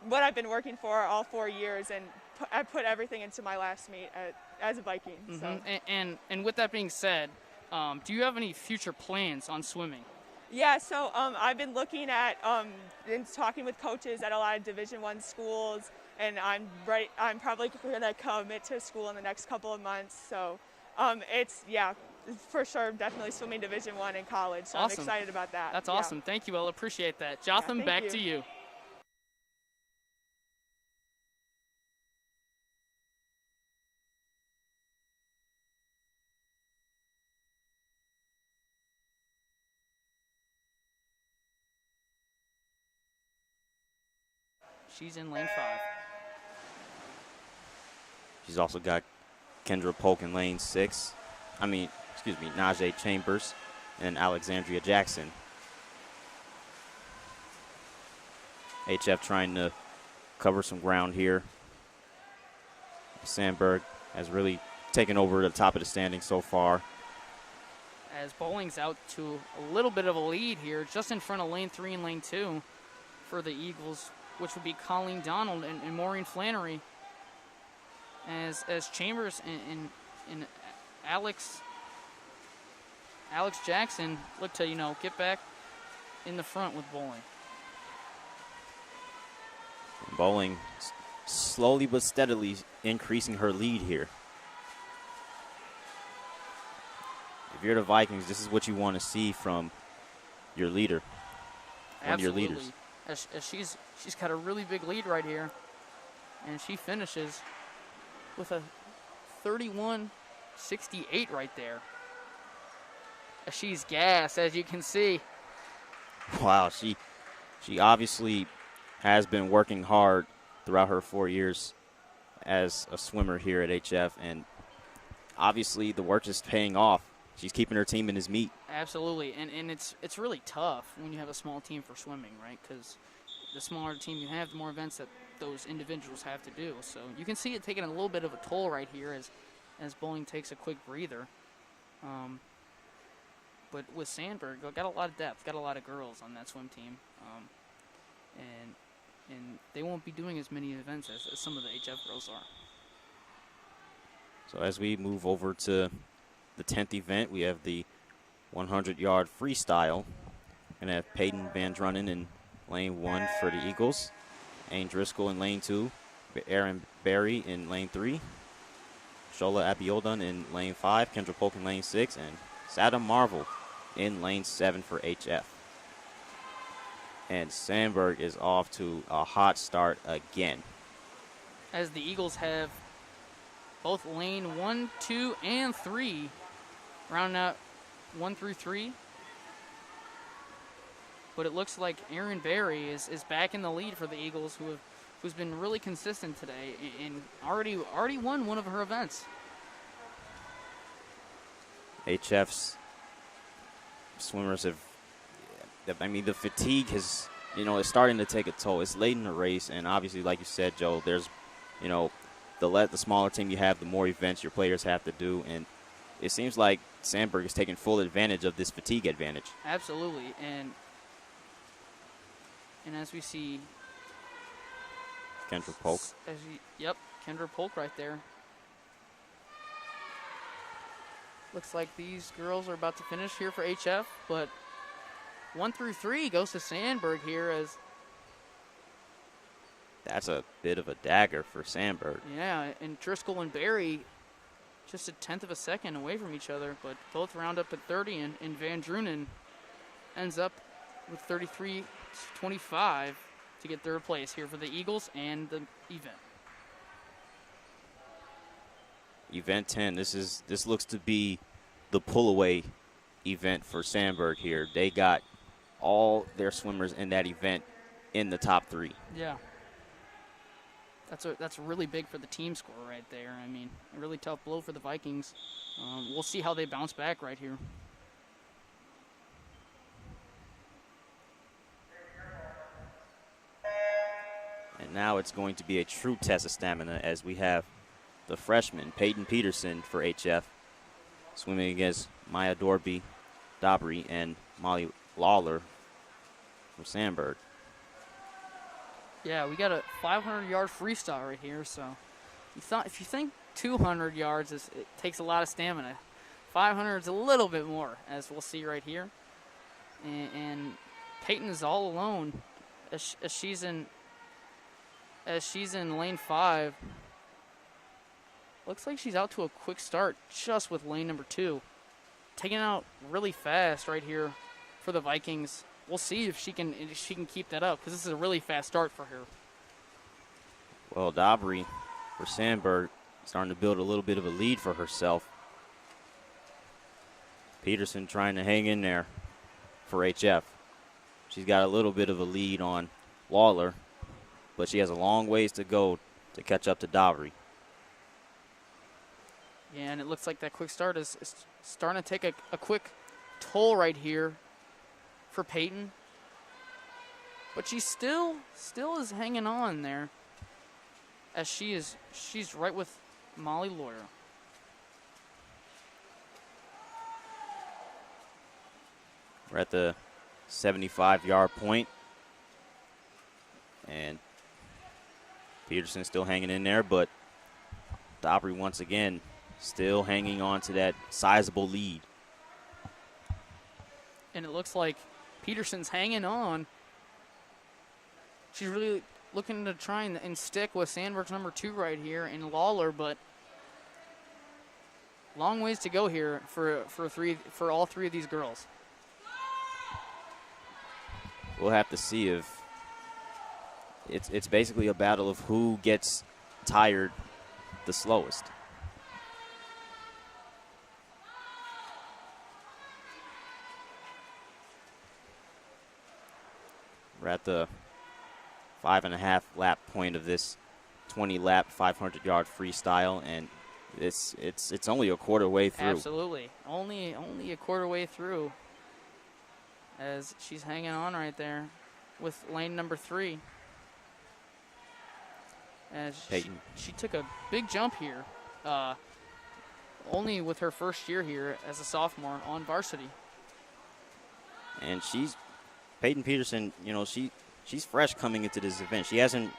what I've been working for all 4 years, and I put everything into my last meet as a Viking. Mm-hmm. So. And with that being said, do you have any future plans on swimming? Yeah, so I've been looking at and talking with coaches at a lot of Division I schools, and I'm probably going to commit to school in the next couple of months. So it's for sure, definitely swimming Division I in college. So Awesome. I'm excited about that. That's awesome. Thank you. I'll appreciate that. Jotham, back to you. She's in lane 5. She's also got Kendra Polk in lane 6. Najee Chambers and Alexandria Jackson. HF trying to cover some ground here. Sandburg has really taken over the top of the standing so far. As Bowling's out to a little bit of a lead here, just in front of lane 3 and lane 2 for the Eagles, which would be Colleen Donald and Maureen Flannery, as Chambers and Alex Jackson look to, get back in the front with Bowling. Bowling slowly but steadily increasing her lead here. If you're the Vikings, this is what you want to see from your leader, one of your leaders. As she's got a really big lead right here, and she finishes with a 31-68 right there. As she's gassed, as you can see. Wow, she obviously has been working hard throughout her 4 years as a swimmer here at HF, and obviously the work is paying off. She's keeping her team in his meet. Absolutely, and it's really tough when you have a small team for swimming, right? Because the smaller the team you have, the more events that those individuals have to do. So you can see it taking a little bit of a toll right here as Bowling takes a quick breather. But with Sandburg, got a lot of depth, got a lot of girls on that swim team, and they won't be doing as many events as some of the HF girls are. So as we move over to the 10th event, we have the 100-yard freestyle. And have Peyton Van Drunnen in lane 1 for the Eagles, Ain Driscoll in lane 2, Aaron Berry in lane 3, Shola Abiodun in lane 5, Kendra Polk in lane 6, and Sada Marvel in lane 7 for HF. And Sandburg is off to a hot start again. As the Eagles have both lane 1, 2, and 3, rounding out 1 through 3. But it looks like Aaron Berry is back in the lead for the Eagles, who's been really consistent today and already won one of her events. HF's swimmers have, the fatigue has, is starting to take a toll. It's late in the race, and obviously, like you said, Joe, there's, the smaller team you have, the more events your players have to do, and it seems like Sandburg is taking full advantage of this fatigue advantage. Absolutely, and And as we see, Kendra Polk. Yep, Kendra Polk right there. Looks like these girls are about to finish here for HF, but 1 through 3 goes to Sandburg here as. That's a bit of a dagger for Sandburg. Yeah, and Driscoll and Barry just a 1/10 of a second away from each other, but both round up at 30, and Van Drunen ends up with 33-25 to get third place here for the Eagles and the event. Event 10, this looks to be the pull-away event for Sandburg here. They got all their swimmers in that event in the top 3. Yeah. That's really big for the team score right there. I mean, a really tough blow for the Vikings. We'll see how they bounce back right here. And now it's going to be a true test of stamina as we have the freshman, Peyton Peterson for HF, swimming against Maya Dabry and Molly Lawler from Sandburg. Yeah, we got a 500-yard freestyle right here. So if you think 200 yards it takes a lot of stamina, 500 is a little bit more, as we'll see right here. And Peyton is all alone as she's in lane 5. Looks like she's out to a quick start just with lane number 2. Taking out really fast right here for the Vikings. We'll see if she can keep that up, because this is a really fast start for her. Well, Dabry for Sandburg starting to build a little bit of a lead for herself. Peterson trying to hang in there for HF. She's got a little bit of a lead on Lawler, but she has a long ways to go to catch up to Dabry. Yeah, and it looks like that quick start is starting to take a quick toll right here for Peyton. But she still is hanging on there, as she's right with Molly Lawler. We're at the 75-yard point. And Peterson still hanging in there, but Dabry once again still hanging on to that sizable lead. And it looks like Peterson's hanging on. She's really looking to try and stick with Sandburg's number 2 right here in Lawler, but long ways to go here for all 3 of these girls. We'll have to see if it's basically a battle of who gets tired the slowest. We're at the 5.5 lap point of this 20-lap, 500-yard freestyle, and it's only a quarter way through. Absolutely, only a quarter way through, as she's hanging on right there with lane number 3. As she took a big jump here, only with her first year here as a sophomore on varsity. And Peyton Peterson, she's fresh coming into this event. She hasn't,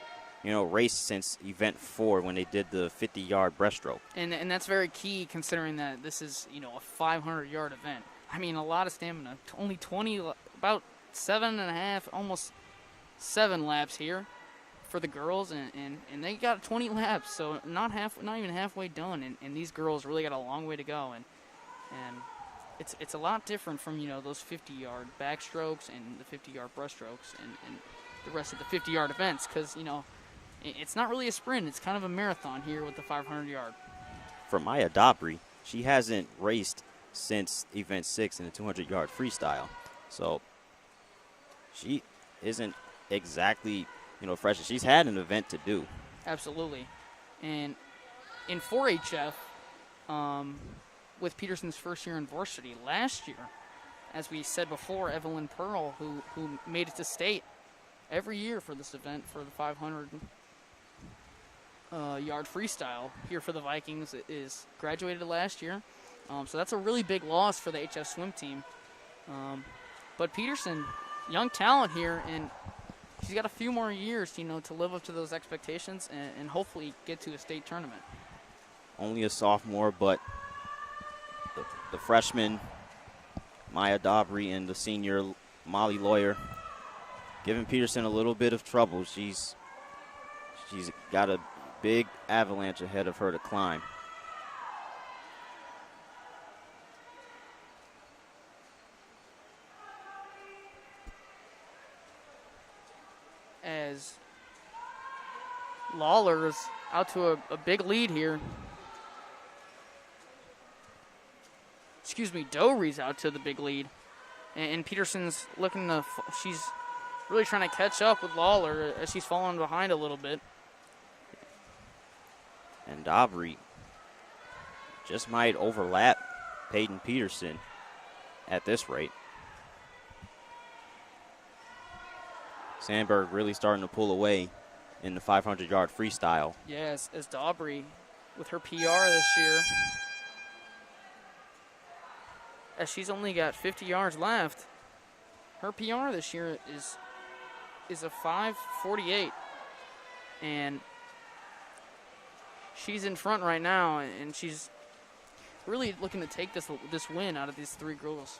raced since event 4 when they did the 50-yard breaststroke. And that's very key, considering that this is, a 500-yard event. I mean, a lot of stamina. Only about 7.5, almost 7 laps here for the girls, and they got 20 laps, so not even halfway done. And these girls really got a long way to go, and it's a lot different from those 50-yard backstrokes and the 50-yard breaststrokes and the rest of the 50-yard events, because it's not really a sprint. It's kind of a marathon here with the 500-yard. For Maya Dabry, she hasn't raced since event 6 in the 200-yard freestyle, so she isn't exactly fresh. She's had an event to do. Absolutely. And in 4HF, with Peterson's first year in varsity last year, as we said before, Evelyn Pearl, who made it to state every year for this event for the 500 yard freestyle here for the Vikings, is graduated last year. So that's a really big loss for the HF swim team. But Peterson, young talent here, and she's got a few more years, to live up to those expectations and hopefully get to a state tournament. Only a sophomore, but the freshman, Maya Dabry, and the senior, Molly Lawyer, giving Peterson a little bit of trouble. She's got a big avalanche ahead of her to climb. As Lawler's out to a big lead here. Dory's out to the big lead. And Peterson's looking to, she's really trying to catch up with Lawler as she's falling behind a little bit. And Dabry just might overlap Peyton Peterson at this rate. Sandburg really starting to pull away in the 500-yard freestyle. Yes, as Dabry with her PR this year, as she's only got 50 yards left, her PR this year is a 5:48, and she's in front right now, and she's really looking to take this win out of these three girls.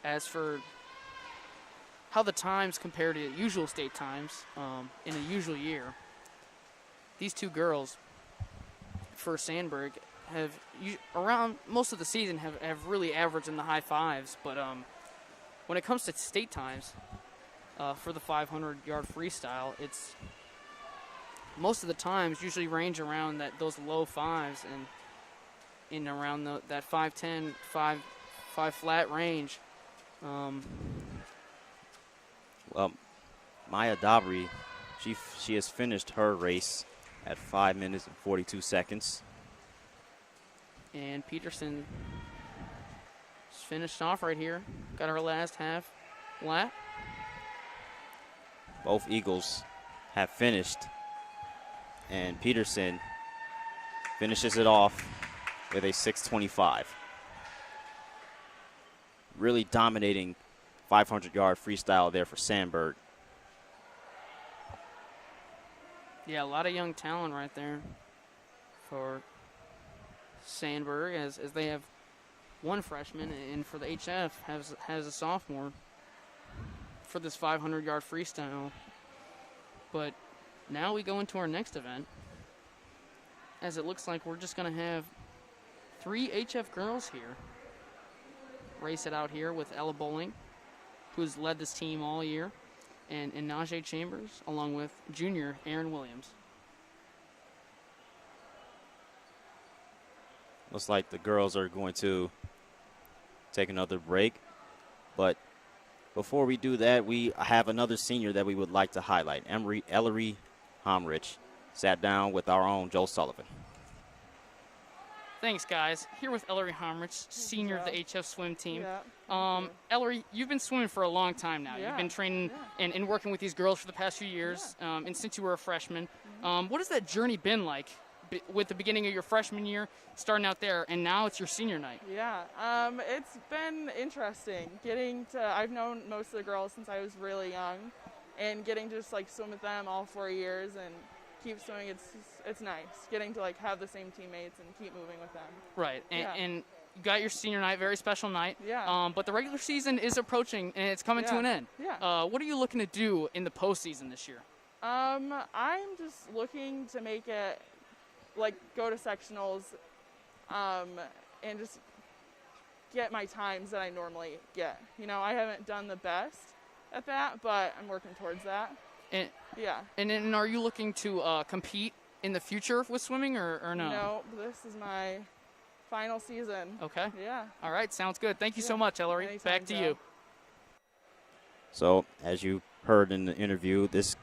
As for how the times compare to usual state times in a usual year, these two girls for Sandburg have around most of the season have really averaged in the high fives, but when it comes to state times for the 500-yard freestyle, it's most of the times usually range around those low fives and in around that 5:10, 5 flat range. Well, Maya Dabry, she has finished her race at 5 minutes and 42 seconds. And Peterson finished off right here. Got her last half lap. Both Eagles have finished. And Peterson finishes it off with a 6:25. Really dominating 500-yard freestyle there for Sandburg. Yeah, a lot of young talent right there for Sandburg, as they have one freshman, and for the HF has a sophomore for this 500-yard freestyle. But now we go into our next event, as it looks like we're just going to have 3 HF girls here race it out here with Ella Bowling, who's led this team all year, and Najee Chambers, along with junior Aaron Williams. Looks like the girls are going to take another break. But before we do that, we have another senior that we would like to highlight. Ellery Homrich sat down with our own Joe Sullivan. Thanks, guys. Here with Ellery Homrich, senior of the HF swim team. Ellery, you've been swimming for a long time now. You've been training and working with these girls for the past few years, and since you were a freshman. What has that journey been like with the beginning of your freshman year, starting out there, and now it's your senior night? It's been interesting I've known most of the girls since I was really young, and getting to just swim with them all 4 years and keep swimming, it's nice getting to have the same teammates and keep moving with them. Right, and you got your senior night, very special night. But the regular season is approaching and it's coming to an end. What are you looking to do in the postseason this year? I'm just looking to make it go to sectionals, and just get my times that I normally get. I haven't done the best at that, but I'm working towards that. And then are you looking to compete in the future with swimming or no? No, this is my final season. Okay. Yeah. All right, sounds good. Thank you so much, Ellery. Anytime, Back to Joe. you. So, as you heard in the interview, this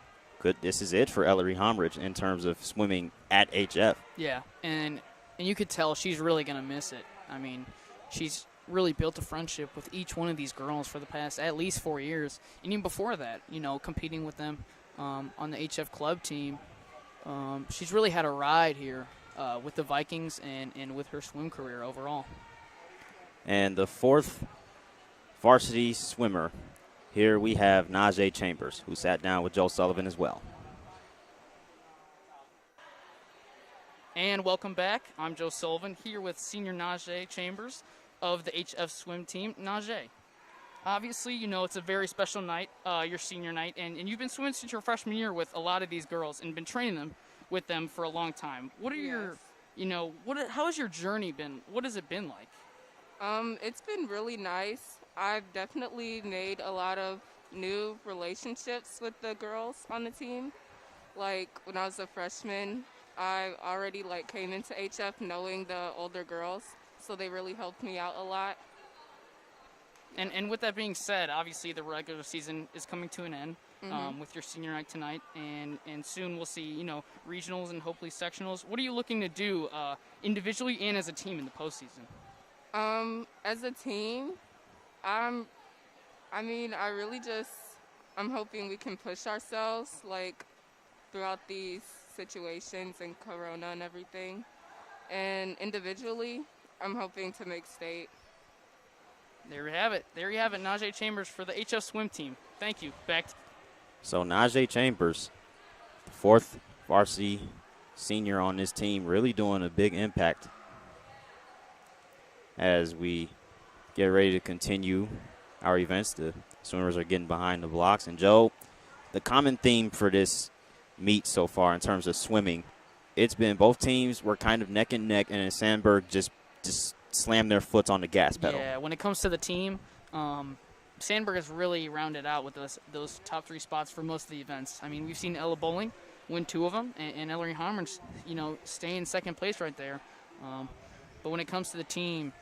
is it for Ellery Homrich in terms of swimming at HF. Yeah, and you could tell she's really going to miss it. I mean, she's really built a friendship with each one of these girls for the past at least 4 years. And even before that, competing with them on the HF club team. She's really had a ride here with the Vikings and with her swim career overall. And the fourth varsity swimmer, here we have Najee Chambers, who sat down with Joe Sullivan as well. And welcome back. I'm Joe Sullivan here with senior Najee Chambers of the HF swim team. Najee, obviously, you know it's a very special night, your senior night, and you've been swimming since your freshman year with a lot of these girls and been training them with them for a long time. What are your, how has your journey been? What has it been like? It's been really nice. I've definitely made a lot of new relationships with the girls on the team. Like when I was a freshman, I already came into HF knowing the older girls, so they really helped me out a lot. And with that being said, obviously the regular season is coming to an end with your senior night tonight, and soon we'll see regionals and hopefully sectionals. What are you looking to do individually and as a team in the postseason? As a team, I'm hoping we can push ourselves throughout these situations and Corona and everything. And individually, I'm hoping to make state. There you have it. Najee Chambers for the HF swim team. Thank you. So Najee Chambers, the fourth varsity senior on this team, really doing a big impact as we get ready to continue our events. The swimmers are getting behind the blocks. And Joe, the common theme for this meet so far in terms of swimming, it's been both teams were kind of neck and neck, and then Sandburg just slammed their foot on the gas pedal. Yeah, when it comes to the team, Sandburg has really rounded out with those top three spots for most of the events. I mean, we've seen Ella Bowling win 2 of them, and Ellery Harmon's, stay in second place right there. But when it comes to the team,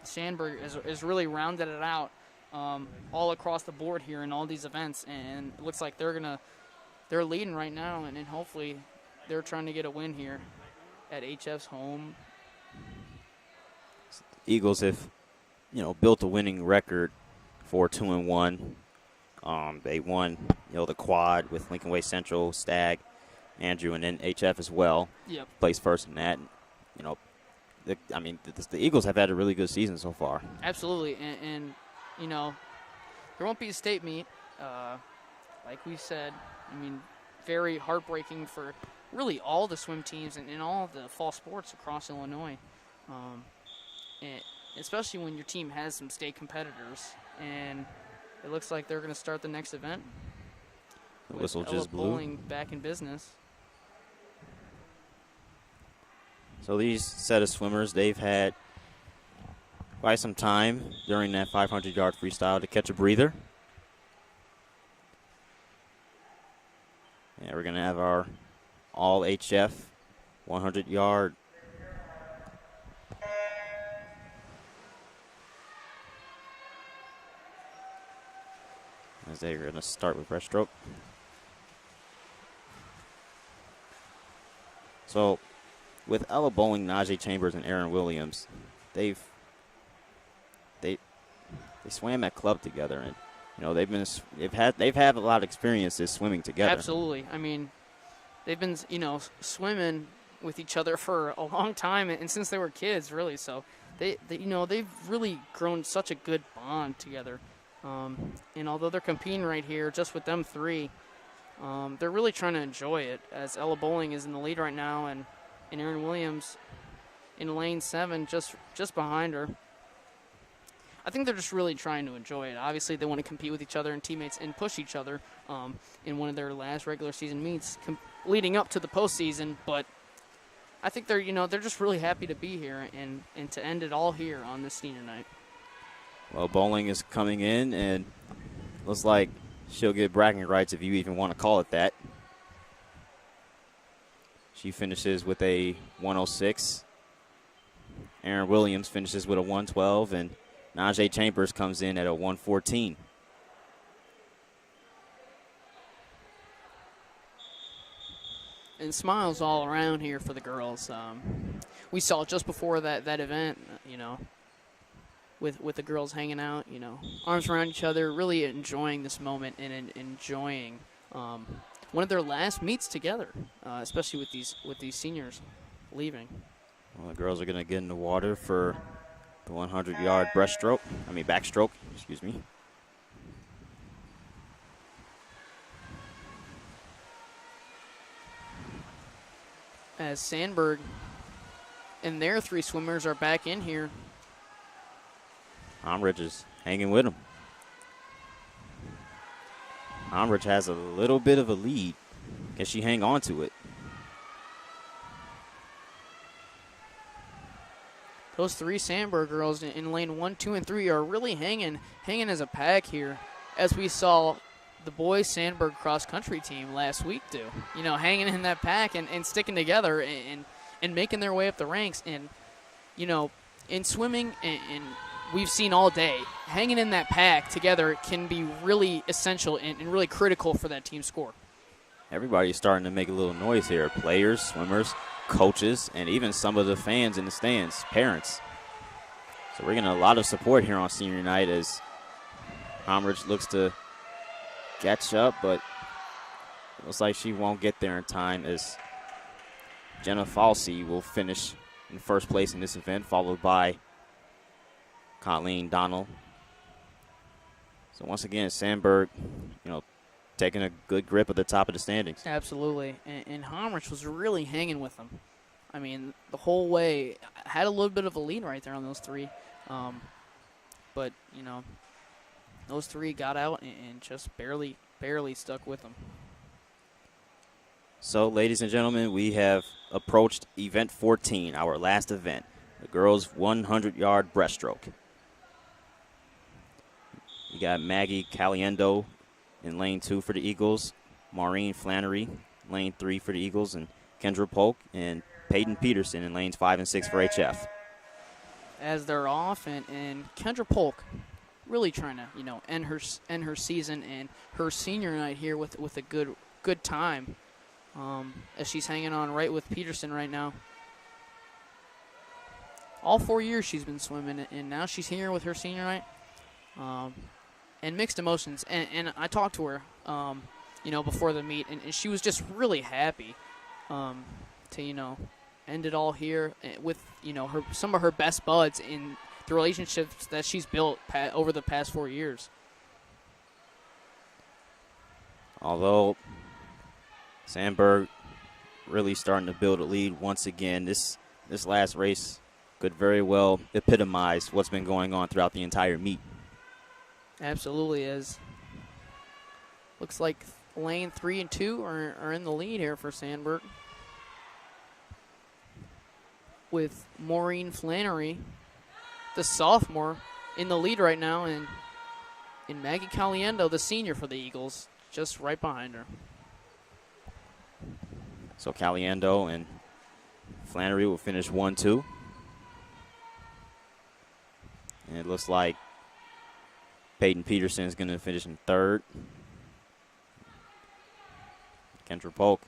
Sandburg has really rounded it out all across the board here in all these events, and it looks like they're leading right now, and hopefully they're trying to get a win here at HF's home. Eagles have, built a winning record for 2-1. They won, the quad with Lincoln Way Central, Stag, Andrew, and then HF as well. Yep. Placed first in that. The Eagles have had a really good season so far. Absolutely, and there won't be a state meet, like we said. I mean, very heartbreaking for really all the swim teams and all the fall sports across Illinois. And especially when your team has some state competitors, and it looks like they're going to start the next event. The whistle just blew. Bowling back in business. So these set of swimmers, they've had quite some time during that 500-yard freestyle to catch a breather. Yeah, we're going to have our all HF 100-yard. As they're going to start with breaststroke. So with Ella Bowling, Najee Chambers, and Aaron Williams, they swam at club together, and they've had a lot of experiences swimming together. Absolutely. I mean, they've been swimming with each other for a long time, and since they were kids, really. So they've really grown such a good bond together. And although they're competing right here just with them three, they're really trying to enjoy it, as Ella Bowling is in the lead right now, and Aaron Williams in lane 7 just behind her. I think they're just really trying to enjoy it. Obviously, they want to compete with each other and teammates and push each other in one of their last regular season meets leading up to the postseason. But I think they're just really happy to be here and to end it all here on this senior night. Well, Bowling is coming in, and looks like she'll get bragging rights if you even want to call it that. She finishes with a 106. Aaron Williams finishes with a 112, and Najee Chambers comes in at a 114. And smiles all around here for the girls. We saw just before that event, with the girls hanging out, arms around each other, really enjoying this moment and enjoying one of their last meets together, especially with these seniors leaving. Well, the girls are going to get in the water for The 100-yard backstroke, excuse me. As Sandburg and their 3 swimmers are back in here. Omridge is hanging with him. Omridge has a little bit of a lead. Can she hang on to it? Those 3 Sandburg girls in lane 1, 2, and 3 are really hanging as a pack here, as we saw the boys Sandburg cross-country team last week do. You know, hanging in that pack and sticking together and making their way up the ranks. And, you know, in swimming, and we've seen all day, hanging in that pack together can be really essential and really critical for that team score. Everybody's starting to make a little noise here. Players, swimmers, coaches, and even some of the fans in the stands, parents. So we're getting a lot of support here on senior night as Omridge looks to catch up, but it looks like she won't get there in time as Jenna Falsey will finish in first place in this event, followed by Colleen Donnell. So once again, Sandburg, you know, taking a good grip at the top of the standings. Absolutely, and Homrich was really hanging with them. I mean, the whole way, had a little bit of a lead right there on those 3. But, you know, those 3 got out and just barely stuck with them. So, ladies and gentlemen, we have approached event 14, our last event, the girls' 100-yard breaststroke. You got Maggie Caliendo in lane 2 for the Eagles, Maureen Flannery, lane 3 for the Eagles, and Kendra Polk and Peyton Peterson in lanes 5 and 6 for HF. As they're off, and Kendra Polk really trying to, you know, end her season and her senior night here with a good time, as she's hanging on right with Peterson right now. All 4 years she's been swimming, and now she's here with her senior night. And mixed emotions. And I talked to her, you know, before the meet, and she was just really happy to, you know, end it all here with, you know, some of her best buds in the relationships that she's built over the past 4 years. Although Sandburg really starting to build a lead once again, this last race could very well epitomize what's been going on throughout the entire meet. Absolutely is. Looks like lane 3 and 2 are in the lead here for Sandburg, with Maureen Flannery, the sophomore, in the lead right now, and Maggie Caliendo, the senior for the Eagles, just right behind her. So Caliendo and Flannery will finish 1-2. And it looks like Peyton Peterson is going to finish in 3rd. Kendra Polk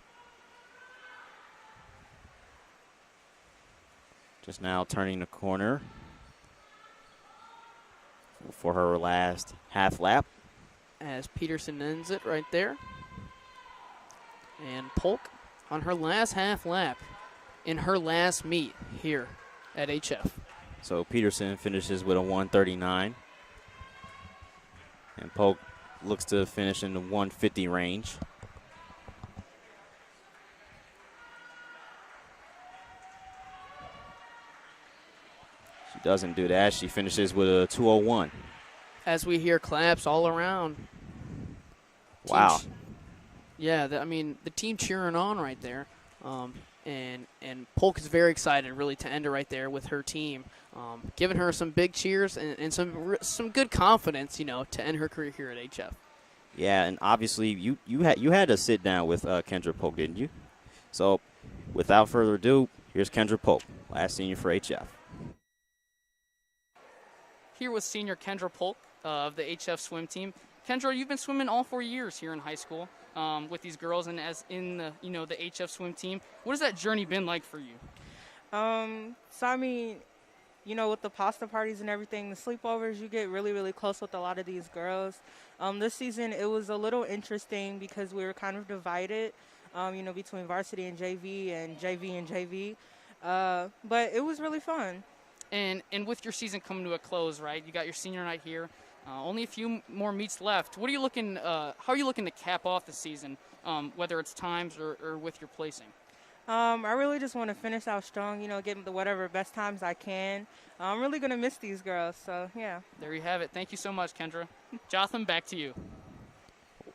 just now turning the corner for her last half lap. As Peterson ends it right there. And Polk on her last half lap in her last meet here at HF. So Peterson finishes with a 1:39. And Polk looks to finish in the 150 range. She doesn't do that. She finishes with a 2:01. As we hear claps all around. Wow. I mean, the team cheering on right there. And Polk is very excited, really, to end it right there with her team, giving her some big cheers and some good confidence, you know, to end her career here at HF. Yeah, and obviously you had to sit down with Kendra Polk, didn't you? So, without further ado, here's Kendra Polk, last senior for HF. Here was senior Kendra Polk of the HF swim team. Kendra, you've been swimming all 4 years here in high school with these girls and as in the the HF swim team. What has that journey been like for you? So I mean, with the pasta parties and everything, the sleepovers, you get really, really close with a lot of these girls. This season, it was a little interesting because we were kind of divided, between varsity and JV and JV and JV. But it was really fun. And with your season coming to a close, right? You got your senior night here. Only a few more meets left. What are you looking? How are you looking to cap off the season? Whether it's times or with your placing. I really just want to finish out strong. Get the whatever best times I can. I'm really gonna miss these girls. So yeah. There you have it. Thank you so much, Kendra. Jotham, back to you.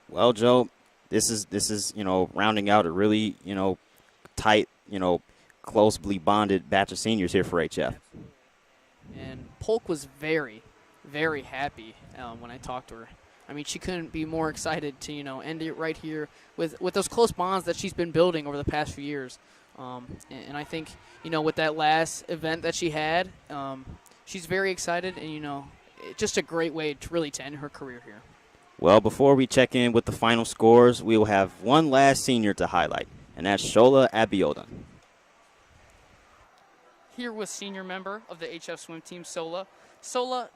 Well, Joe, this is rounding out a really tight closely bonded batch of seniors here for HF. And Polk was very, very happy when I talked to her. I mean, she couldn't be more excited to, end it right here with those close bonds that she's been building over the past few years. And I think, with that last event that she had, she's very excited and, just a great way to end her career here. Well, before we check in with the final scores, we will have one last senior to highlight, and that's Shola Abiodun. Here with senior member of the HF swim team, Sola. Sola,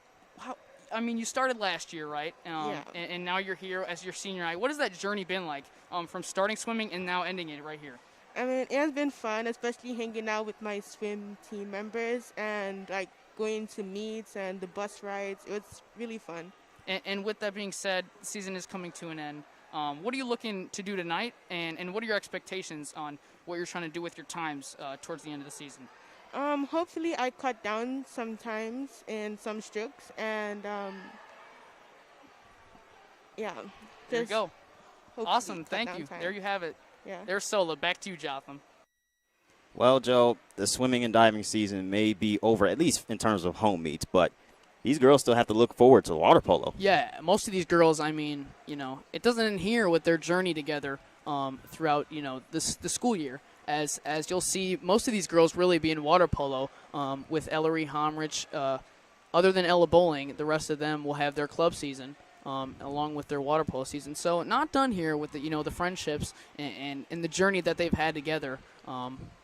you started last year, right? Yeah. And now you're here as your senior night. What has that journey been like from starting swimming and now ending it right here? It has been fun, especially hanging out with my swim team members and going to meets and the bus rides. It was really fun. And with that being said, the season is coming to an end. What are you looking to do tonight, and what are your expectations on what you're trying to do with your times towards the end of the season? Hopefully I cut down some times in some strokes, and yeah. There you go. Awesome, thank you. There you have it. Yeah. There's Sola. Back to you, Jotham. Well, Joe, the swimming and diving season may be over, at least in terms of home meets, but these girls still have to look forward to water polo. Yeah, most of these girls, it doesn't end here with their journey together throughout, the school year. As you'll see, most of these girls really be in water polo with Ellery Homrich. Other than Ella Bowling, the rest of them will have their club season along with their water polo season. So not done here with the friendships and the journey that they've had together.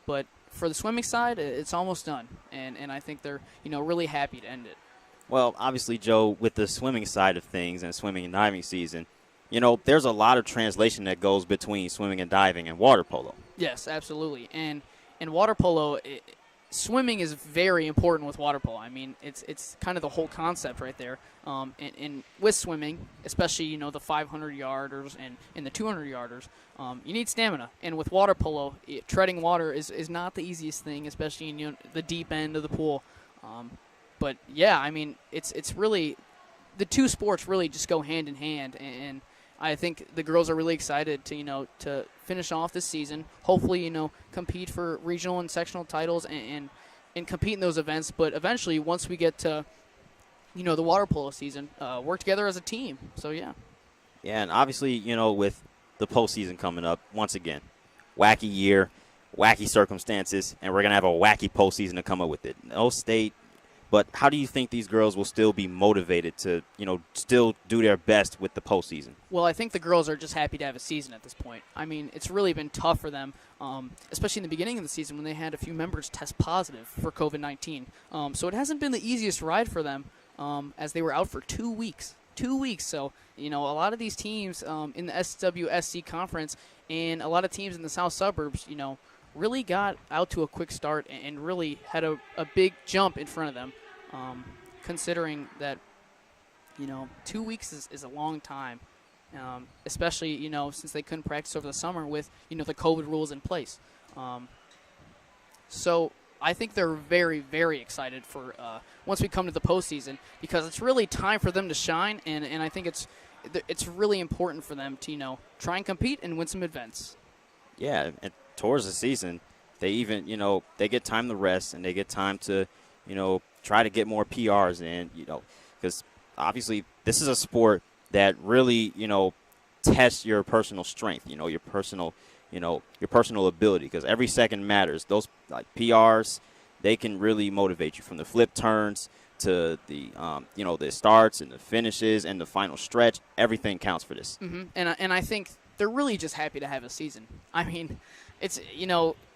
But for the swimming side, it's almost done, and I think they're really happy to end it. Well, obviously, Joe, with the swimming side of things and swimming and diving season, there's a lot of translation that goes between swimming and diving and water polo. Yes, absolutely. And water polo, swimming is very important with water polo. It's kind of the whole concept right there. And with swimming, especially, the 500-yarders and the 200-yarders, you need stamina. And with water polo, treading water is not the easiest thing, especially in the deep end of the pool. But, yeah, it's really – the two sports really just go hand in hand, and I think the girls are really excited to finish off this season, hopefully, compete for regional and sectional titles and compete in those events. But eventually, once we get to, the water polo season, work together as a team. So, yeah. Yeah, and obviously, with the postseason coming up, once again, wacky year, wacky circumstances, and we're going to have a wacky postseason to come up with it. No state. But how do you think these girls will still be motivated to, still do their best with the postseason? Well, I think the girls are just happy to have a season at this point. It's really been tough for them, especially in the beginning of the season when they had a few members test positive for COVID-19. So it hasn't been the easiest ride for them as they were out for 2 weeks. 2 weeks. So, a lot of these teams in the SWSC conference and a lot of teams in the south suburbs, really got out to a quick start and really had a big jump in front of them, considering that, 2 weeks is a long time, especially, since they couldn't practice over the summer with, the COVID rules in place. So I think they're very, very excited for once we come to the postseason because it's really time for them to shine, and I think it's really important for them to, try and compete and win some events. Yeah, and towards the season, they even, they get time to rest and they get time to, try to get more PRs in, because obviously this is a sport that really, tests your personal strength, your personal ability, because every second matters. Those PRs, they can really motivate you from the flip turns to the, the starts and the finishes and the final stretch. Everything counts for this. Mm-hmm. And I think they're really just happy to have a season. It's,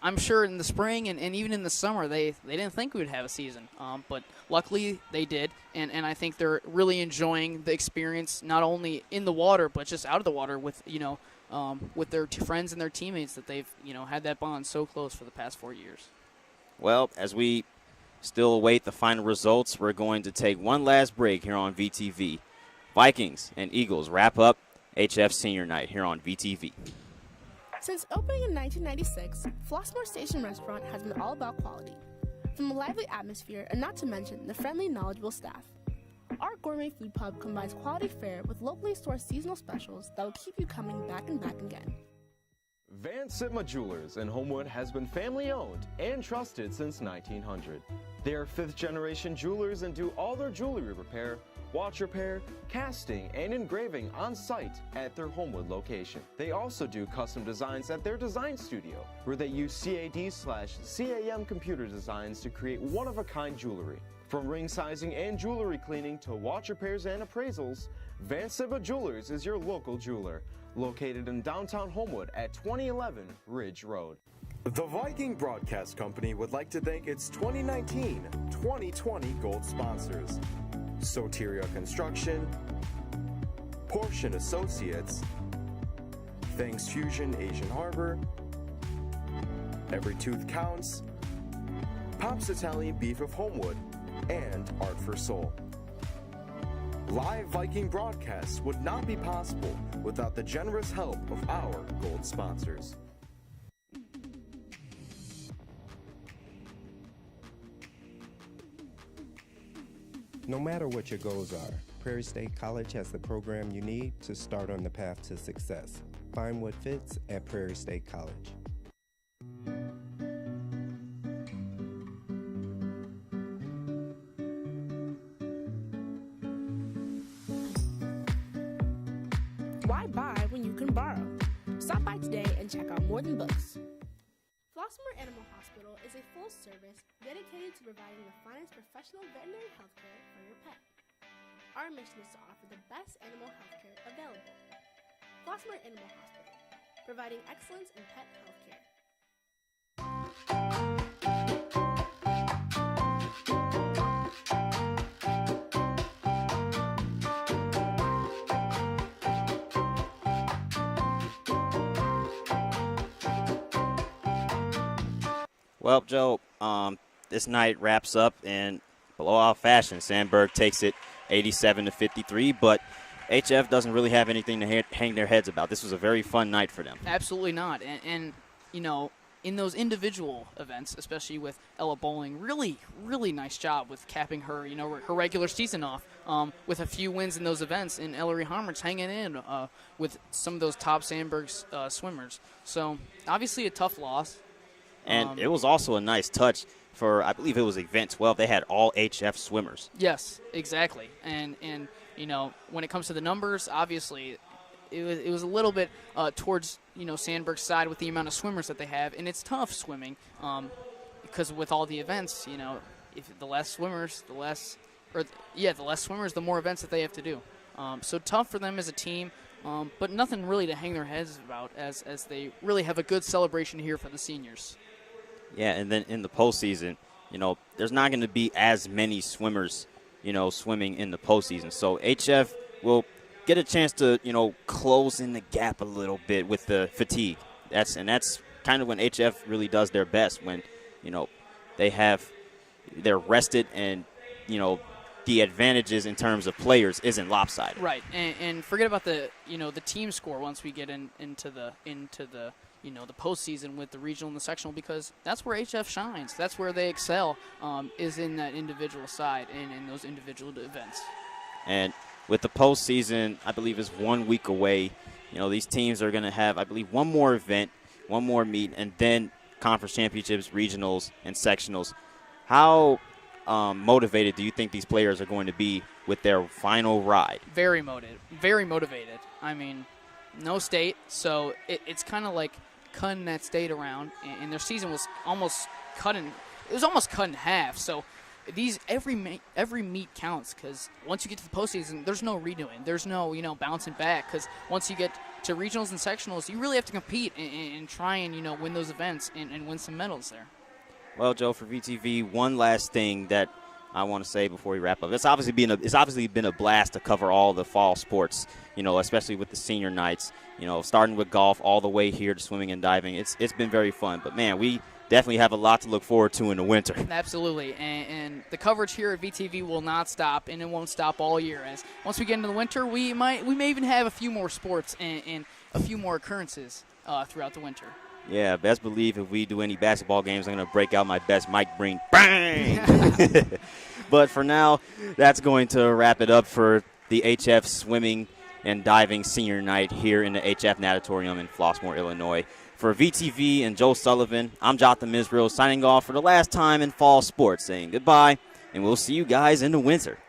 I'm sure in the spring and even in the summer they didn't think we would have a season. But luckily they did. And I think they're really enjoying the experience, not only in the water, but just out of the water with, with their friends and their teammates that they've, had that bond so close for the past 4 years. Well, as we still await the final results. We're going to take one last break here on VTV. Vikings and Eagles wrap up HF Senior Night here on VTV. Since opening in 1996, Flossmoor Station Restaurant has been all about quality. From a lively atmosphere and not to mention the friendly, knowledgeable staff. Our gourmet food pub combines quality fare with locally sourced seasonal specials that will keep you coming back and back again. Van Sitma Jewelers in Homewood has been family owned and trusted since 1900. They are 5th generation jewelers and do all their jewelry repair, watch repair, casting, and engraving on site at their Homewood location. They also do custom designs at their design studio, where they use CAD/CAM computer designs to create one-of-a-kind jewelry. From ring sizing and jewelry cleaning to watch repairs and appraisals, Van Sitma Jewelers is your local jeweler, located in downtown Homewood at 2011 Ridge Road. The Viking Broadcast Company would like to thank its 2019-2020 gold sponsors: Soteria Construction, Portion Associates, Thanks Fusion Asian Harbor, Every Tooth Counts, Pop's Italian Beef of Homewood, and Art for Soul. Live Viking broadcasts would not be possible without the generous help of our gold sponsors. No matter what your goals are, Prairie State College has the program you need to start on the path to success. Find what fits at Prairie State College. Why buy when you can borrow? Stop by today and check out More Than Books. Flossmoor Animal Hospital is a full service dedicated to providing the finest professional veterinary health care for your pet. Our mission is to offer the best animal health care available. Flossmoor Animal Hospital, providing excellence in pet health care. Well, Joe, this night wraps up in blowout fashion. Sandburg takes it 87-53, but HF doesn't really have anything to hang their heads about. This was a very fun night for them. Absolutely not. And you know, in those individual events, especially with Ella Bowling, really, really nice job with capping her, her regular season off with a few wins in those events, and Ellery Harmer's hanging in with some of those top Sandburg swimmers. So, obviously a tough loss. And it was also a nice touch for, I believe it was event 12. They had all HF swimmers. Yes, exactly. And when it comes to the numbers, obviously it was a little bit towards, Sandburg's side with the amount of swimmers that they have. And it's tough swimming because with all the events, if the less swimmers, the less swimmers, the more events that they have to do. So tough for them as a team. But nothing really to hang their heads about as they really have a good celebration here for the seniors. Yeah, and then in the postseason, there's not going to be as many swimmers, swimming in the postseason. So HF will get a chance to, close in the gap a little bit with the fatigue. That's kind of when HF really does their best, when, they're rested and, the advantages in terms of players isn't lopsided. Right, and forget about the the team score once we get into the the postseason with the regional and the sectional, because that's where HF shines. That's where they excel, is in that individual side and in those individual events. And with the postseason, I believe is 1 week away. These teams are going to have, I believe, one more event, one more meet, and then conference championships, regionals, and sectionals. How motivated do you think these players are going to be with their final ride? Very motivated. I mean, no state, so it's kind of like cutting that state around, and their season was almost cut in half. So every meet counts, because once you get to the postseason, there's no redoing. There's no bouncing back, because once you get to regionals and sectionals, you really have to compete and try and win those events and win some medals there. Well, Joe, for VTV, one last thing that I want to say before we wrap up. It's obviously been a blast to cover all the fall sports, especially with the senior nights, starting with golf all the way here to swimming and diving. It's been very fun. But, man, we definitely have a lot to look forward to in the winter. Absolutely, and the coverage here at VTV will not stop, and it won't stop all year. As once we get into the winter, we may even have a few more sports and a few more occurrences throughout the winter. Yeah, best believe if we do any basketball games, I'm going to break out my best Mike Breen. Bang! But for now, that's going to wrap it up for the HF Swimming and Diving Senior Night here in the HF Natatorium in Flossmoor, Illinois. For VTV and Joe Sullivan, I'm Jotham Israel signing off for the last time in fall sports, saying goodbye, and we'll see you guys in the winter.